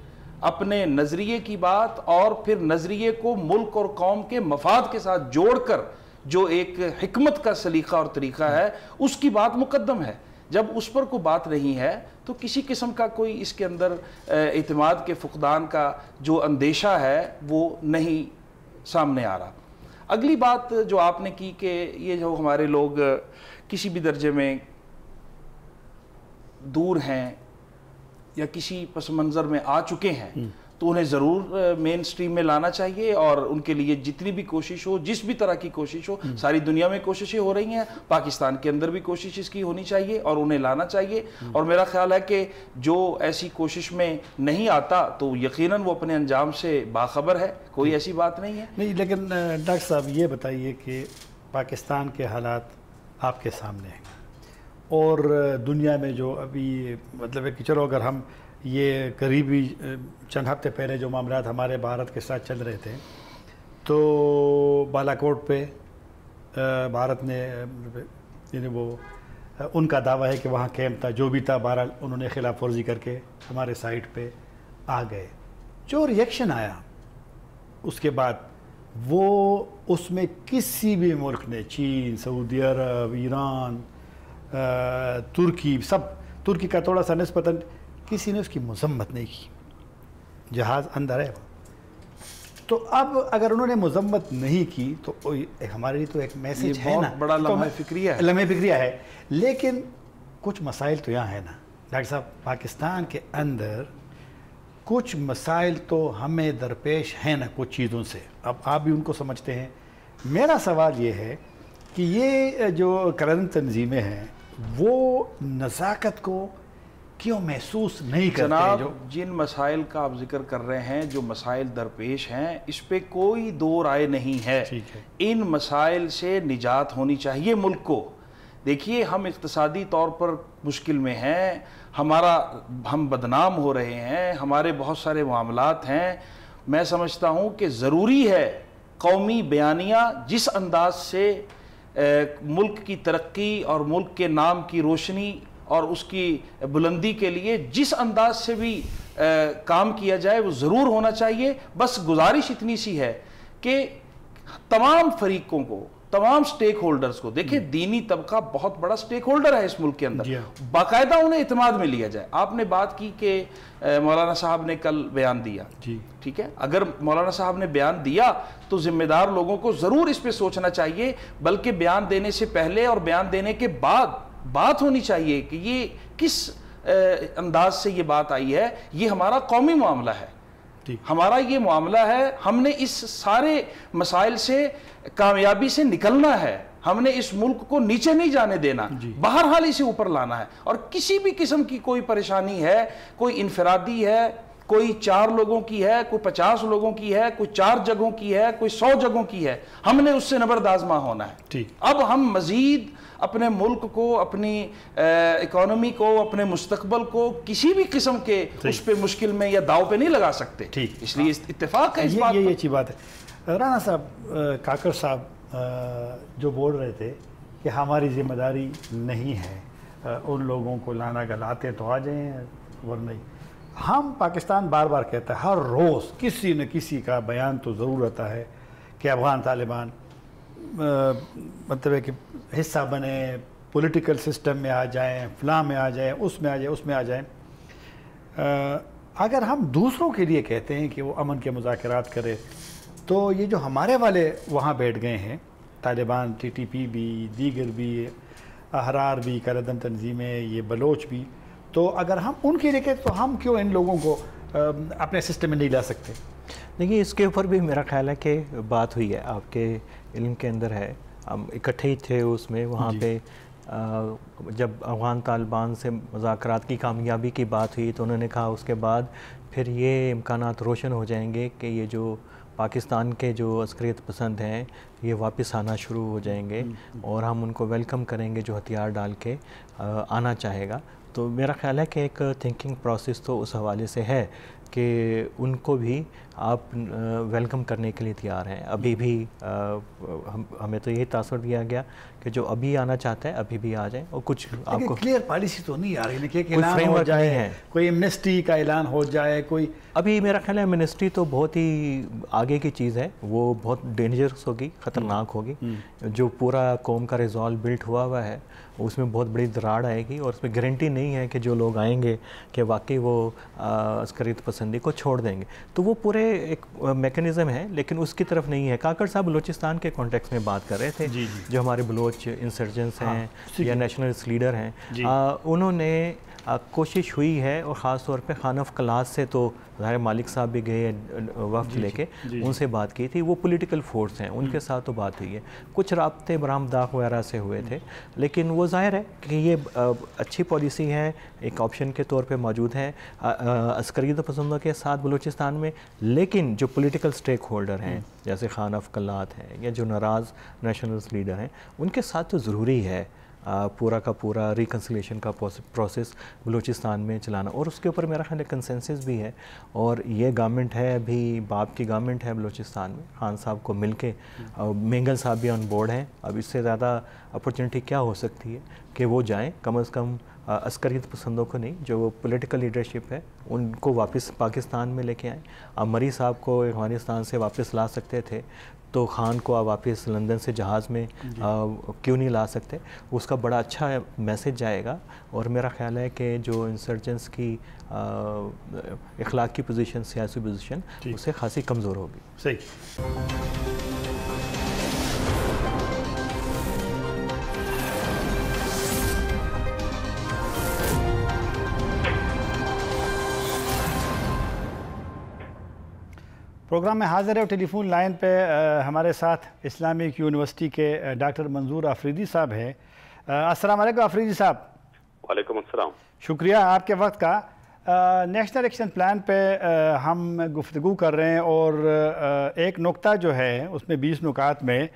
اپنے نظریے کی بات اور پھر نظریے کو ملک اور قوم کے مفاد کے ساتھ جوڑ کر جو ایک حکمت کا سلیقہ اور طریقہ ہے، اس کی بات مقدم ہے۔ جب اس پر کوئی بات نہیں ہے تو کسی قسم کا کوئی اس کے اندر اعتماد کے فقدان کا جو اندیشہ ہے وہ نہیں سامنے آ رہا۔ اگلی بات جو آپ نے کی کہ یہ جو ہمارے لوگ کسی بھی درجے میں دور ہیں یا کسی پس منظر میں آ چکے ہیں، تو انہیں ضرور مین سٹریم میں لانا چاہیے، اور ان کے لیے جتنی بھی کوشش ہو، جس بھی طرح کی کوشش ہو، ساری دنیا میں کوششیں ہو رہی ہیں، پاکستان کے اندر بھی کوشش اس کی ہونی چاہیے اور انہیں لانا چاہیے۔ اور میرا خیال ہے کہ جو ایسی کوشش میں نہیں آتا تو یقیناً وہ اپنے انجام سے باخبر ہے، کوئی ایسی بات نہیں ہے۔ نہیں، لیکن ڈاکٹر صاحب یہ بتائیے کہ پاکستان کے حالات آپ کے سامنے ہیں، اور دنیا میں جو ابھی مطلب ہے کہ چلو اگر ہم یہ قریبی چند ہفتے پہلے جو معاملات ہمارے بھارت کے ساتھ چل رہے تھے، تو بالا کوٹ پہ بھارت نے یعنی وہ ان کا دعویٰ ہے کہ وہاں کیمپ تھا، جو بھی تھا بہرحال انہوں نے خلاف ورزی کر کے ہمارے سائٹ پہ آ گئے۔ جو ریئیکشن آیا اس کے بعد، وہ اس میں کسی بھی ملک نے، چین، سعودی عرب، ایران، ترکی، سب، ترکی کا تھوڑا سا نسبتاً، کسی نے اس کی مذمت نہیں کی۔ جہاز اندر ہے۔ تو اب اگر انہوں نے مذمت نہیں کی تو ہمارے لیے تو ایک میسج ہے نا، بڑا لمحہ فکریہ ہے، لمحہ فکریہ ہے۔ لیکن کچھ مسائل تو یہاں ہے نا ڈاکٹر صاحب، پاکستان کے اندر کچھ مسائل تو ہمیں درپیش ہیں نا کچھ چیزوں سے، اب آپ بھی ان کو سمجھتے ہیں۔ میرا سوال یہ ہے کہ یہ جو کرن تنظیمیں ہیں وہ نزاکت کو کیوں محسوس نہیں کرتے؟ جناب، جن مسائل کا آپ ذکر کر رہے ہیں، جو مسائل درپیش ہیں، اس پہ کوئی دو رائے نہیں ہے۔ ان مسائل سے نجات ہونی چاہیے ملک کو۔ دیکھیے، ہم اقتصادی طور پر مشکل میں ہیں، ہم بدنام ہو رہے ہیں، ہمارے بہت سارے معاملات ہیں۔ میں سمجھتا ہوں کہ ضروری ہے قومی بیانیہ جس انداز سے ملک کی ترقی اور ملک کے نام کی روشنی اور اس کی بلندی کے لیے جس انداز سے بھی کام کیا جائے وہ ضرور ہونا چاہیے۔ بس گزارش اتنی سی ہے کہ تمام فریقوں کو، تمام سٹیک ہولڈرز کو، دیکھیں دینی طبقہ بہت بڑا سٹیک ہولڈر ہے اس ملک کے اندر، باقاعدہ انہیں اعتماد میں لیا جائے۔ آپ نے بات کی کہ مولانا صاحب نے کل بیان دیا، ٹھیک ہے، اگر مولانا صاحب نے بیان دیا تو ذمہ دار لوگوں کو ضرور اس پہ سوچنا چاہیے، بلکہ بیان دینے سے پہلے اور بیان دینے کے بعد بات ہونی چاہیے کہ یہ کس انداز سے یہ بات آئی ہے۔ یہ ہمارا قومی معاملہ ہے، ہمارا یہ معاملہ ہے، ہم نے اس سارے مسائل سے کامیابی سے نکلنا ہے، ہم نے اس ملک کو نیچے نہیں جانے دینا، بہرحال اسے اوپر لانا ہے۔ اور کسی بھی قسم کی کوئی پریشانی ہے، کوئی انفرادی ہے، کوئی 4 لوگوں کی ہے، کوئی 50 لوگوں کی ہے، کوئی 4 جگہوں کی ہے، کوئی 100 جگہوں کی ہے، ہم نے اس سے نبردآزما ہونا ہے۔ اب ہم مزید اپنے ملک کو، اپنی اکانومی کو، اپنے مستقبل کو کسی بھی قسم کے اس پہ مشکل میں یا داؤ پہ نہیں لگا سکتے، اس لیے اتفاق ہے اس بات پر۔ یہ اچھی بات ہے۔ رانا صاحب، کاکڑ صاحب جو بول رہے تھے کہ ہماری ذمہ داری نہیں ہے ان لوگوں کو لانا، گلاتے تو آ جائیں ورنہ نہیں۔ ہم پاکستان بار بار کہتا ہے، ہر روز کسی نہ کسی کا بیان تو ضرور آتا ہے کہ افغان طالبان मतलब है कि हिस्सा बने, पॉलिटिकल सिस्टम में आ जाएं, फलां में आ जाएं, उसमें आ जाएं, उसमें आ जाएं। अगर हम दूसरों के लिए कहते हैं कि वो अमन के मुज़ाकरात करें, तो ये जो हमारे वाले वहाँ बैठ गए हैं, तालिबान, TTP भी, दीगर भी, अहरार भी, कलदम तंजीमें, ये बलोच भी, तो अगर हम उनके लिए कहते तो हम क्यों इन लोगों को अपने सिस्टम में नहीं ला सकते? देखिए, इसके ऊपर भी मेरा ख्याल है कि बात हुई है, आपके इल्म के अंदर है, हम इकट्ठे ही थे उसमें, वहाँ पे जब अफ़गान तालिबान से मुज़ाकरात की कामयाबी की बात हुई तो उन्होंने कहा उसके बाद फिर ये इम्कानात रोशन हो जाएंगे कि ये जो पाकिस्तान के जो अस्करियत पसंद हैं ये वापस आना शुरू हो जाएंगे और हम उनको वेलकम करेंगे जो हथियार डाल के आना चाहेगा। तो मेरा ख्याल है कि एक थिंकिंग प्रोसेस तो उस हवाले से है कि उनको भी आप वेलकम करने के लिए तैयार हैं। अभी भी हमें तो यही तासर दिया गया कि जो अभी आना चाहता है अभी भी आ जाए, और कुछ आपको क्लियर पॉलिसी तो नहीं आ रही, कि ऐलान हो जाए है, कोई एमनेस्टी का ऐलान हो जाए, कोई अभी मेरा ख्याल है एमनेस्टी तो बहुत ही आगे की चीज़ है, वो बहुत डेंजरस होगी, ख़तरनाक होगी। जो पूरा कौम का रिजॉल्व बिल्ट हुआ है उसमें बहुत बड़ी दरार आएगी और उसमें गारंटी नहीं है कि जो लोग आएंगे कि वाकई वो अस्करियत पसंदी को छोड़ देंगे। तो वो पूरे एक मैकेनिज़्म है, लेकिन उसकी तरफ नहीं है। काकड़ साहब बलूचिस्तान के कॉन्टेक्स्ट में बात कर रहे थे, जो हमारे बलोच इंसर्जेंट्स हैं या नेशनलिस्ट लीडर हैं, उन्होंने कोशिश हुई है, और ख़ास तौर पे खान ऑफ क्लास से तो ज़ाहिर मालिक साहब भी गए वक्त लेके, उनसे बात की थी, वो पॉलिटिकल फोर्स हैं, उनके साथ तो बात हुई है, कुछ राब्ते बरामदाख वगैरह से हुए थे, लेकिन वो ज़ाहिर है कि ये अच्छी पॉलिसी है, एक ऑप्शन के तौर पे मौजूद है अस्करियत पसंदों के साथ बलूचिस्तान में। लेकिन जो पॉलिटिकल स्टेक होल्डर हैं जैसे खान ऑफ क्लात हैं या जो नाराज़ नेशनलिस्ट लीडर हैं, उनके साथ तो ज़रूरी है पूरा का पूरा रिकन्सिलेशन का प्रोसेस बलूचिस्तान में चलाना, और उसके ऊपर मेरा ख्याल है कंसेंसस भी है। और ये गवर्नमेंट है, अभी बाप की गवर्नमेंट है बलूचिस्तान में, खान साहब को मिलके, मेंगल साहब भी ऑन बोर्ड हैं। अब इससे ज़्यादा अपॉर्चुनिटी क्या हो सकती है कि वो जाएं, कम अज़ कम अस्करियत पसंदों को नहीं, जो पॉलिटिकल लीडरशिप है उनको वापस पाकिस्तान में लेके आएँ। अब मरी साहब को अफ़गानिस्तान से वापस ला सकते थे, तो खान को आप वापस लंदन से जहाज़ में क्यों नहीं ला सकते? उसका बड़ा अच्छा मैसेज जाएगा, और मेरा ख्याल है कि जो इंसर्जेंट्स की इखलाकी पोजीशन, सियासी पोजीशन, उससे खासी कमज़ोर होगी। सही। प्रोग्राम में हाज़िर है, टेलीफोन लाइन पे हमारे साथ इस्लामिक यूनिवर्सिटी के डॉक्टर मंजूर आफरीदी साहब हैं। अस्सलाम वालेकुम आफरीदी साहब। वालेकुम अस्सलाम। शुक्रिया आपके वक्त का। नेशनल एक्शन प्लान पे हम गुफ्तगू कर रहे हैं, और एक नुक्ता जो है उसमें 20 नुकात में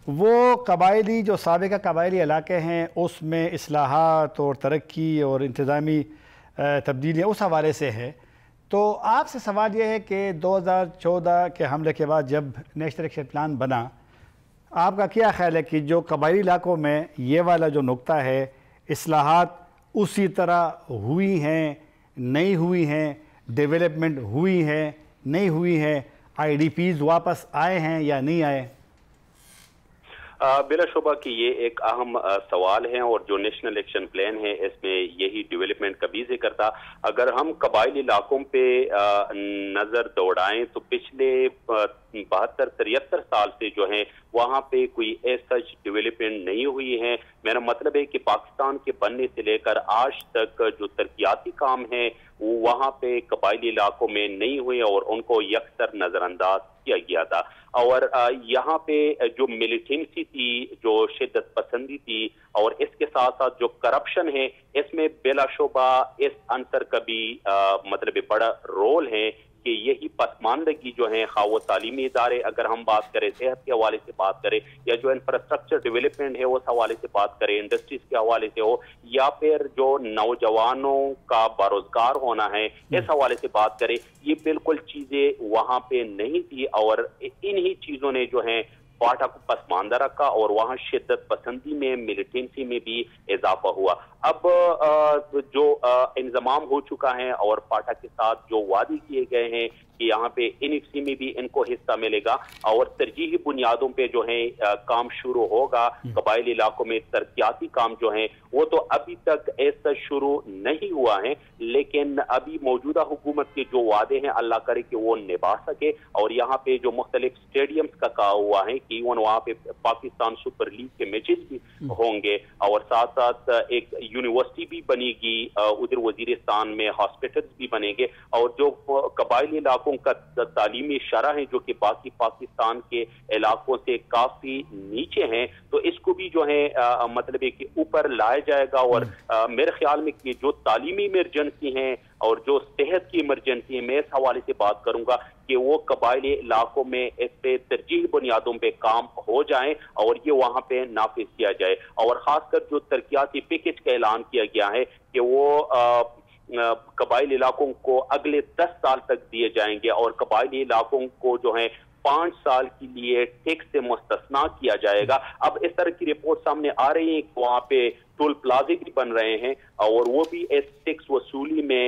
वो कबायली, जो साबिक़ा कबायली इलाके हैं उसमें इस्लाहात और तरक्की और इंतज़ामी तब्दीलियाँ उस हवाले से है। तो आपसे सवाल ये है कि 2014 के हमले के बाद जब नेशनल एक्शन प्लान बना, आपका क्या ख्याल है कि जो कबायली इलाकों में ये वाला जो नुक्ता है, इस्लाहात उसी तरह हुई हैं, नहीं हुई हैं, डेवलपमेंट हुई है, नहीं हुई है, IDPs वापस आए हैं या नहीं आए? बिला शुबा कि ये एक अहम सवाल है, और जो नेशनल एक्शन प्लान है इसमें यही डेवलपमेंट का भी जिक्र था। अगर हम कबायली इलाकों पे नज़र दौड़ाएं तो पिछले 72-73 साल से जो है वहाँ पे कोई ऐसा डेवलपमेंट नहीं हुई है। मेरा मतलब है कि पाकिस्तान के बनने से लेकर आज तक जो तरक्याती काम है वो वहाँ पे कबायली इलाकों में नहीं हुए और उनको यकसर नज़रअंदाज किया गया था। और यहाँ पे जो मिलिटेंसी थी, जो शिद्दत पसंदी थी, और इसके साथ साथ जो करप्शन है, इसमें बिलाशुबा इस अंसर का भी मतलब बड़ा रोल है कि यही पसमानदगी जो है, खा वो तालीमी इदारे अगर हम बात करें, सेहत के हवाले से बात करें, या जो इंफ्रास्ट्रक्चर डेवलपमेंट है उस हवाले से बात करें, इंडस्ट्रीज के हवाले से हो, या फिर जो नौजवानों का बेरोजगार होना है इस हवाले से बात करें, ये बिल्कुल चीजें वहां पे नहीं थी। और इन्हीं चीजों ने जो है पाटा को पसमानदा रखा और वहां शिद्दत पसंदी में, मिलिटेंसी में भी इजाफा हुआ। اب جو انضمام ہو چکا ہے اور پاٹا کے ساتھ جو وعدے کیے گئے ہیں کہ یہاں پہ NFC میں بھی ان کو حصہ ملے گا اور ترجیحی بنیادوں پہ جو ہے کام شروع ہوگا، قبائلی علاقوں میں ترقیاتی کام جو ہیں وہ تو ابھی تک ایسا شروع نہیں ہوا ہے، لیکن ابھی موجودہ حکومت کے جو وعدے ہیں اللہ کرے کہ وہ نبھا سکے، اور یہاں پہ جو مختلف سٹیڈیمز کا کہا ہوا ہے کہ وہاں پہ پاکستان سپر لیگ کے میچز بھی ہوں گے، اور ساتھ ساتھ ایک یونیورسٹی بھی بنے گی ادھر وزیرستان میں، ہاسپٹلز بھی بنے گے، اور جو قبائلی علاقوں کا تعلیمی شرح ہے جو کہ باقی پاکستان کے علاقوں سے کافی نیچے ہیں، تو اس کو بھی جو ہے مطلب ہے کہ اوپر لایا جائے گا، اور میرے خیال میں کہ جو تعلیمی ایمرجنسی ہیں اور جو صحت کی ایمرجنسی ہے، میں اس حوالے سے بات کروں گا کہ وہ قبائلی علاقوں میں اس پہ ترجیحی بنیادوں پہ کام ہو جائیں اور یہ وہاں پہ نافذ کیا جائے، اور خاص کر جو ترقیاتی پیکج کا اعلان کیا گیا ہے کہ وہ قبائلی علاقوں کو اگلے 10 سال تک دیے جائیں گے، اور قبائلی علاقوں کو جو ہے 5 سال کے لیے ٹیکس سے مستثنا کیا جائے گا۔ اب اس طرح کی رپورٹ سامنے آ رہی ہے کہ وہاں پہ ٹول پلازے بھی بن رہے ہیں اور وہ بھی اس ٹیکس وصولی میں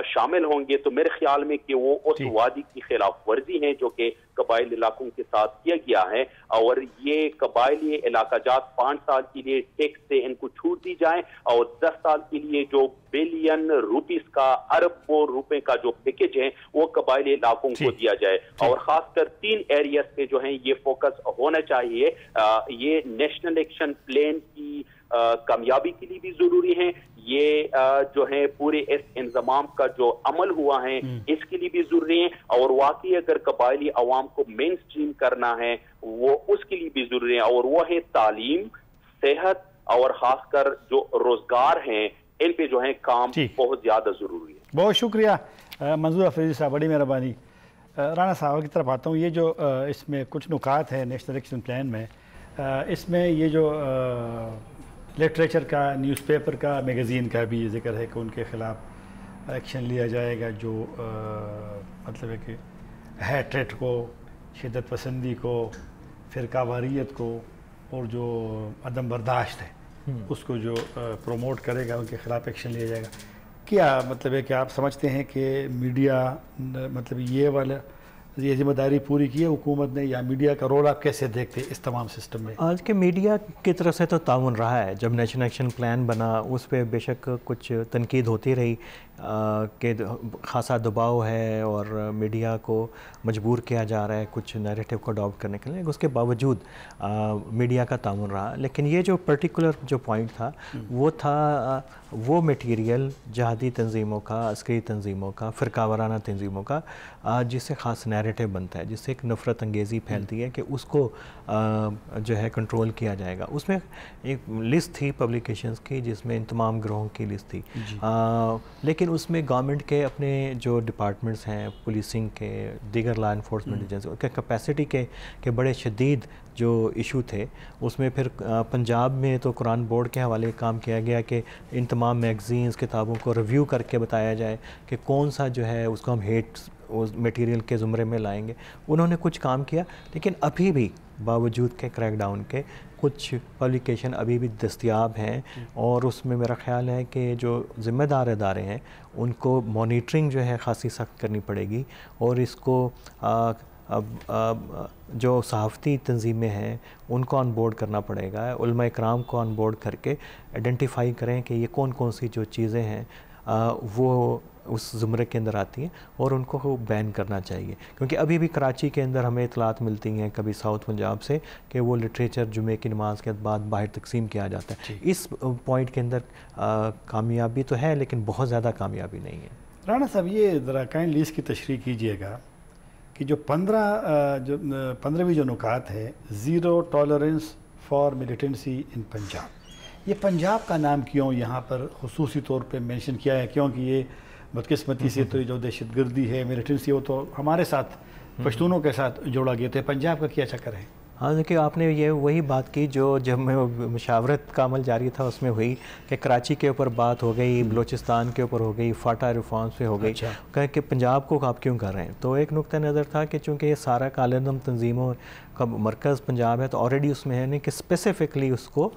شامل ہوں گے، تو میرے خیال میں کہ وہ اس وعدے کی خلاف ورزی ہے جو کہ قبائلی علاقوں کے ساتھ کیا گیا ہے، اور یہ قبائلی علاقہ جات 5 سال کے لیے ٹیکس سے ان کو چھوٹ دی جائیں، اور 10 سال کے لیے جو بلین روپیز کا، اربوں روپے کا جو پیکج ہے وہ قبائلی علاقوں کو دیا جائے، اور خاص کر 3 ایریاز پہ جو ہیں یہ فوکس ہونا چاہیے۔ یہ نیشنل ایکشن پلان کی کامیابی کے لیے بھی ضروری ہے، یہ جو ہے پورے اس انضمام کا جو عمل ہوا ہے اس کے لیے بھی ضروری ہے، اور واقعی اگر قبائلی عوام کو مین سٹریم کرنا ہے وہ اس کے لیے بھی ضروری ہے، اور وہ ہے تعلیم، صحت اور خاص کر جو روزگار ہیں ان پہ جو ہے کام بہت زیادہ ضروری ہے۔ بہت شکریہ منظور افریدی صاحب، بڑی مہربانی۔ رانا صاحب کی طرف آتا ہوں، یہ جو اس میں کچھ نکات ہیں نیشنل ایکشن پلان میں، اس میں یہ جو لٹریچر کا، نیوز پیپر کا، میگزین کا بھی ذکر ہے کہ ان کے خلاف ایکشن لیا جائے گا جو مطلب ہے کہ ہیٹریٹ کو، شدت پسندی کو، فرقہ واریت کو اور جو عدم برداشت ہے اس کو جو پروموٹ کرے گا ان کے خلاف ایکشن لیا جائے گا۔ کیا مطلب ہے کہ آپ سمجھتے ہیں کہ میڈیا مطلب یہ ذمہ داری پوری کی ہے حکومت نے، یا میڈیا کا رول آپ کیسے دیکھتے ہیں اس تمام سسٹم میں؟ آج کے میڈیا کی طرف سے تو تعاون رہا ہے، جب نیشنل ایکشن پلان بنا اس پہ بے شک کچھ تنقید ہوتی رہی کہ خاصا دباؤ ہے اور میڈیا کو مجبور کیا جا رہا ہے کچھ نیریٹو کو اڈاپٹ کرنے کے لیے، اس کے باوجود میڈیا کا تعاون رہا۔ لیکن یہ جو پرٹیکولر جو پوائنٹ تھا وہ تھا وہ میٹیریل جہادی تنظیموں کا، عسکری تنظیموں کا، فرقہ وارانہ تنظیموں کا، جس سے خاص نیریٹو بنتا ہے، جس سے ایک نفرت انگیزی پھیلتی ہے کہ اس کو جو ہے کنٹرول کیا جائے گا۔ اس میں ایک لسٹ تھی پبلیکیشنز کی جس میں ان تمام گروہوں کی لسٹ تھی، لیکن اس میں گورنمنٹ کے اپنے جو ڈپارٹمنٹس ہیں، پولیسنگ کے، دیگر لا انفورسمنٹ ایجنسی کے کیپیسٹی کے بڑے شدید جو ایشو تھے، اس میں پھر پنجاب میں تو قرآن بورڈ کے حوالے کام کیا گیا کہ ان تمام میگزینز، کتابوں کو ریویو کر کے بتایا جائے کہ کون سا جو ہے اس کو ہم ہیٹ میٹیریل کے زمرے میں لائیں گے۔ انہوں نے کچھ کام کیا، لیکن ابھی بھی باوجود کے کریک ڈاؤن کے کچھ پبلیکیشن ابھی بھی دستیاب ہیں، اور اس میں میرا خیال ہے کہ جو ذمہ دار ادارے ہیں ان کو مانیٹرنگ جو ہے خاصی سخت کرنی پڑے گی، اور اس کو جو صحافتی تنظیمیں ہیں ان کو آن بورڈ کرنا پڑے گا، علماء اکرام کو آن بورڈ کر کے آئیڈینٹیفائی کریں کہ یہ کون کون سی جو چیزیں ہیں وہ اس زمرے کے اندر آتی ہیں اور ان کو بین کرنا چاہیے، کیونکہ ابھی بھی کراچی کے اندر ہمیں اطلاعات ملتی ہیں کبھی ساؤتھ پنجاب سے کہ وہ لٹریچر جمعے کی نماز کے بعد باہر تقسیم کیا جاتا ہے۔ اس پوائنٹ کے اندر کامیابی تو ہے لیکن بہت زیادہ کامیابی نہیں ہے۔ رانا صاحب یہ ذرا کائنڈلی اس کی تشریح کیجئے گا کہ جو 15ویں جو نکات ہے، زیرو ٹالرنس فار ملیٹنسی ان پنجاب، یہ پنجاب کا نام کیوں یہاں پر خصوصی طور پہ مینشن کیا ہے؟ کیونکہ یہ بدقسمتی سے تو جو دہشت گردی ہے، ملیٹنسی، وہ تو ہمارے ساتھ پشتونوں کے ساتھ جوڑا گیا، تو پنجاب کا کیا چکر ہے؟ ہاں دیکھیے، آپ نے یہ وہی بات کی جو جب میں مشاورت کا عمل جاری تھا اس میں ہوئی کہ کراچی کے اوپر بات ہو گئی، بلوچستان کے اوپر ہو گئی، فاٹا ریفارمز پہ ہو گئی، کہا کہ پنجاب کو آپ کیوں کر رہے ہیں؟ تو ایک نقطہ نظر تھا کہ چونکہ یہ سارا کالعدم تنظیموں کا مرکز پنجاب ہے تو آلریڈی اس میں ہے نہیں کہ اسپیسیفکلی اس کو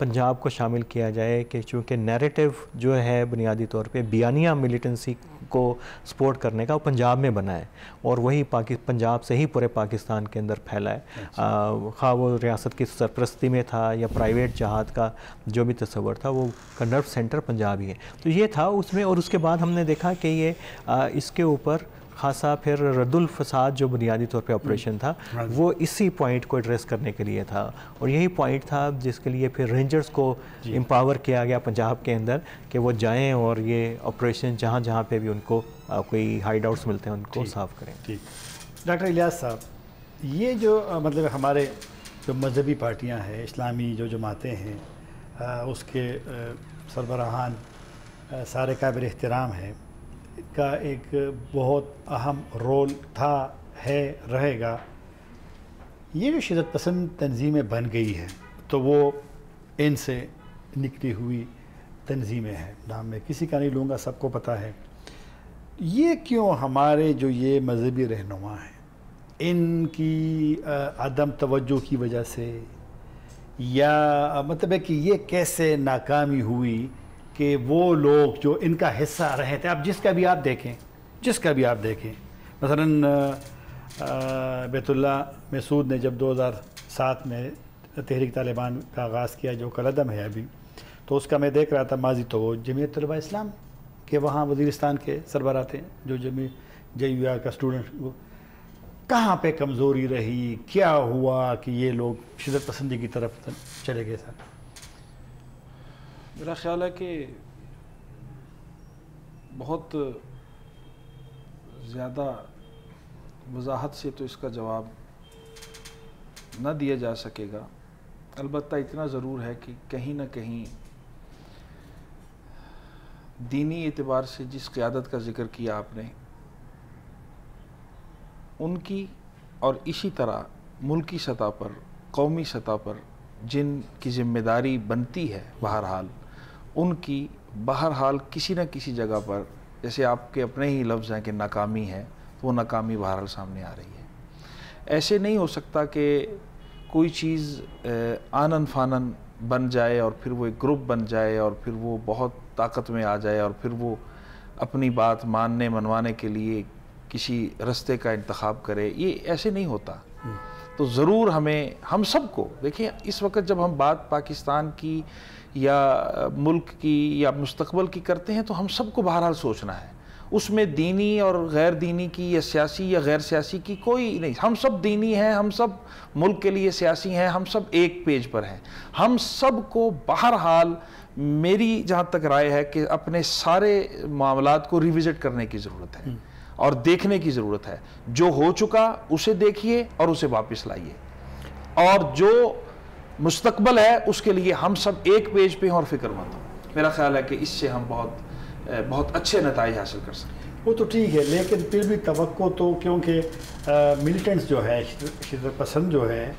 पंजाब को शामिल किया जाए कि चूँकि नैरेटिव जो है बुनियादी तौर पे बियानिया मिलिटेंसी को सपोर्ट करने का वो पंजाब में बना है और वही पंजाब से ही पूरे पाकिस्तान के अंदर फैला है। खा वो रियासत की सरपरस्ती में था या प्राइवेट जहाद का जो भी तस्वर था, वो का नर्व सेंटर पंजाब ही है। तो ये था उसमें, और उसके बाद हमने देखा कि ये इसके ऊपर खासा फिर रद्दुल फसाद जो बुनियादी तौर पे ऑपरेशन था वो इसी पॉइंट को एड्रेस करने के लिए था, और यही पॉइंट था जिसके लिए फिर रेंजर्स को एम्पावर किया गया पंजाब के अंदर कि वो जाएं और ये ऑपरेशन जहाँ जहाँ पे भी उनको कोई हाइड आउट्स मिलते हैं उनको साफ़ करें। ठीक। डॉक्टर इलियास साहब, ये जो मतलब हमारे जो मजहबी पार्टियाँ हैं, इस्लामी जो जमातें हैं, उसके सरबराहान सारे काबिल एहतराम हैं, का एक बहुत अहम रोल था, है, रहेगा। ये जो शिदत पसंद तंजीमें बन गई हैं तो वो इनसे निकली हुई तंजीमें हैं, नाम मैं किसी का नहीं लूँगा, सबको पता है। ये क्यों हमारे जो ये मजहबी रहनुमा हैं इनकी अदम तवज्जो की वजह से, या मतलब है कि ये कैसे नाकामी हुई कि वो लोग जो इनका हिस्सा रहे थे, अब जिसका भी आप देखें मसलन बैतुल्ला मसूद ने जब 2007 में तहरीक तालिबान का आगाज़ किया जो कलदम है अभी, तो उसका मैं देख रहा था माजी, तो वो जमीयत तलबा इस्लाम के वहाँ वज़ीरिस्तान के सरबराह थे, जो JUR का स्टूडेंट, कहाँ पे कमज़ोरी रही, क्या हुआ कि ये लोग शिदत पसंदी की तरफ चले गए सर? मेरा ख़्याल है कि बहुत ज़्यादा वजाहत से तो इसका जवाब न दिया जा सकेगा। अलबत्ता इतना ज़रूर है कि कहीं ना कहीं दीनी एतबार से जिस क़यादत का ज़िक्र किया आपने, उनकी और इसी तरह मुल्की सतह पर, कौमी सतह पर जिनकी ज़िम्मेदारी बनती है, बहरहाल उनकी बहरहाल किसी न किसी जगह पर, जैसे आपके अपने ही लफ्ज़ हैं कि नाकामी है, तो वो नाकामी बहरहाल सामने आ रही है। ऐसे नहीं हो सकता कि कोई चीज़ आनन फानन बन जाए और फिर वो एक ग्रुप बन जाए और फिर वो बहुत ताकत में आ जाए और फिर वो अपनी बात मानने मनवाने के लिए किसी रास्ते का इंतखाब करे। ये ऐसे नहीं होता। तो ज़रूर हमें, हम सबको, देखिए इस वक्त जब हम बात पाकिस्तान की या मुल्क की या मुस्तकबल की करते हैं तो हम सबको बहरहाल सोचना है, उसमें दीनी और गैर दीनी की या सियासी या गैर सियासी की कोई नहीं। हम सब दीनी हैं, हम सब मुल्क के लिए सियासी हैं, हम सब एक पेज पर हैं। हम सब को बहरहाल, मेरी जहाँ तक राय है कि अपने सारे मामलात को रिविज़िट करने की ज़रूरत है और देखने की ज़रूरत है। जो हो चुका उसे देखिए और उसे वापस लाइए, और जो मुस्तकबल है उसके लिए हम सब एक पेज पे हैं और फिक्रमंद हों। मेरा ख्याल है कि इससे हम बहुत अच्छे नताइज हासिल कर सकते हैं। वो तो ठीक है, लेकिन फिर भी तवक्को तो, क्योंकि मिलिटेंट्स जो है, शिदत पसंद जो है,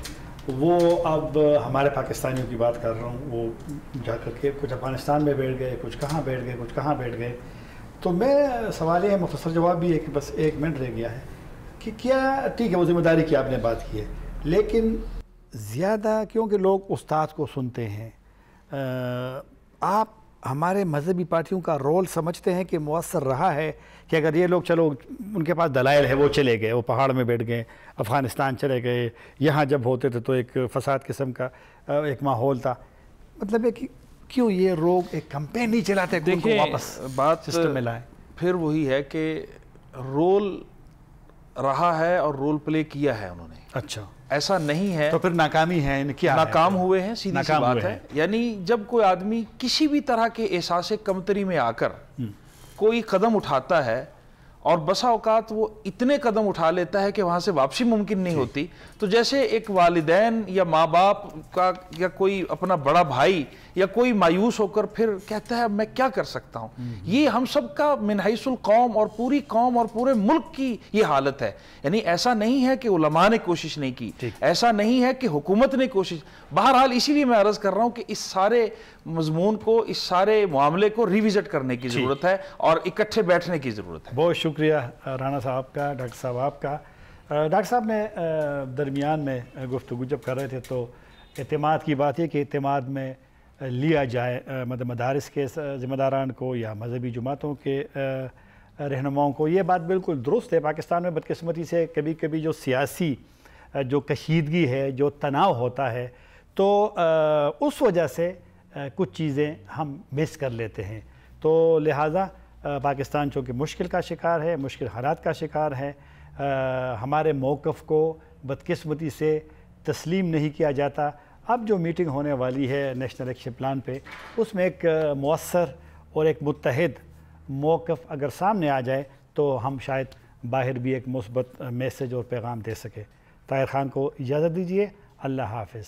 वो अब हमारे पाकिस्तानियों की बात कर रहा हूँ, वो जाकर के कुछ अफगानिस्तान में बैठ गए, कुछ कहाँ बैठ गए, कुछ कहाँ बैठ गए। तो मैं सवाल ये है, मुख्तसर जवाब भी है कि बस 1 मिनट रह गया है कि क्या, ठीक है वो ज़िम्मेदारी की आपने बात की है, लेकिन ज़्यादा क्योंकि लोग उस्ताद को सुनते हैं, आप हमारे मजहबी पार्टियों का रोल समझते हैं कि मुअस्सर रहा है कि अगर ये लोग, चलो उनके पास दलाइल है, वो चले गए, वो पहाड़ में बैठ गए, अफ़गानिस्तान चले गए, यहाँ जब होते थे तो एक फसाद किस्म का एक माहौल था, मतलब है कि क्यों ये लोग एक कैंपेन नहीं चलाते कि उनको वापस बात सिस्टम में लाएं? फिर वही है कि रोल रहा है और रोल प्ले किया है उन्होंने। अच्छा, ऐसा नहीं है तो फिर नाकामी है, क्या नाकाम हुए हैं, सीधी सी बात है। यानी जब कोई आदमी किसी भी तरह के एहसास कमतरी में आकर कोई कदम उठाता है और बसा औकात वो इतने कदम उठा लेता है कि वहाँ से वापसी मुमकिन नहीं होती, तो जैसे एक वालिदैन या माँ बाप का या कोई अपना बड़ा भाई या कोई मायूस होकर फिर कहता है मैं क्या कर सकता हूँ, ये हम सब का मिनहाइसुल कौम और पूरी कौम और पूरे मुल्क की ये हालत है। यानी ऐसा नहीं है कि उलमा ने कोशिश नहीं की, ऐसा नहीं है कि हुकूमत ने कोशिश, बहरहाल इसीलिए मैं अर्ज़ कर रहा हूँ कि इस सारे मजमून को, इस सारे मामले को रिविज़िट करने की ज़रूरत है और इकट्ठे बैठने की ज़रूरत है। बहुत शुक्रिया राना साहब का, डॉक्टर साहब आपका। डॉक्टर साहब ने दरमियान में गुफ्तगू जब कर रहे थे तो एतमाद की बात है कि एतमाद में لیا جائے مدارس کے ذمہ داران کو یا مذہبی جماعتوں کے رہنماؤں کو. یہ بات بالکل درست ہے. پاکستان میں بدقسمتی سے کبھی کبھی جو سیاسی جو کشیدگی ہے, جو تناؤ ہوتا ہے, تو اس وجہ سے کچھ چیزیں ہم مس کر لیتے ہیں. تو لہٰذا پاکستان چونکہ مشکل کا شکار ہے, مشکل حالات کا شکار ہے, ہمارے موقف کو بدقسمتی سے تسلیم نہیں کیا جاتا. اب جو میٹنگ ہونے والی ہے نیشنل ایکشن پلان پہ, اس میں ایک مؤثر اور ایک متحد موقف اگر سامنے آ جائے تو ہم شاید باہر بھی ایک مثبت میسج اور پیغام دے سکے. طاہر خان کو اجازت دیجیے. اللہ حافظ.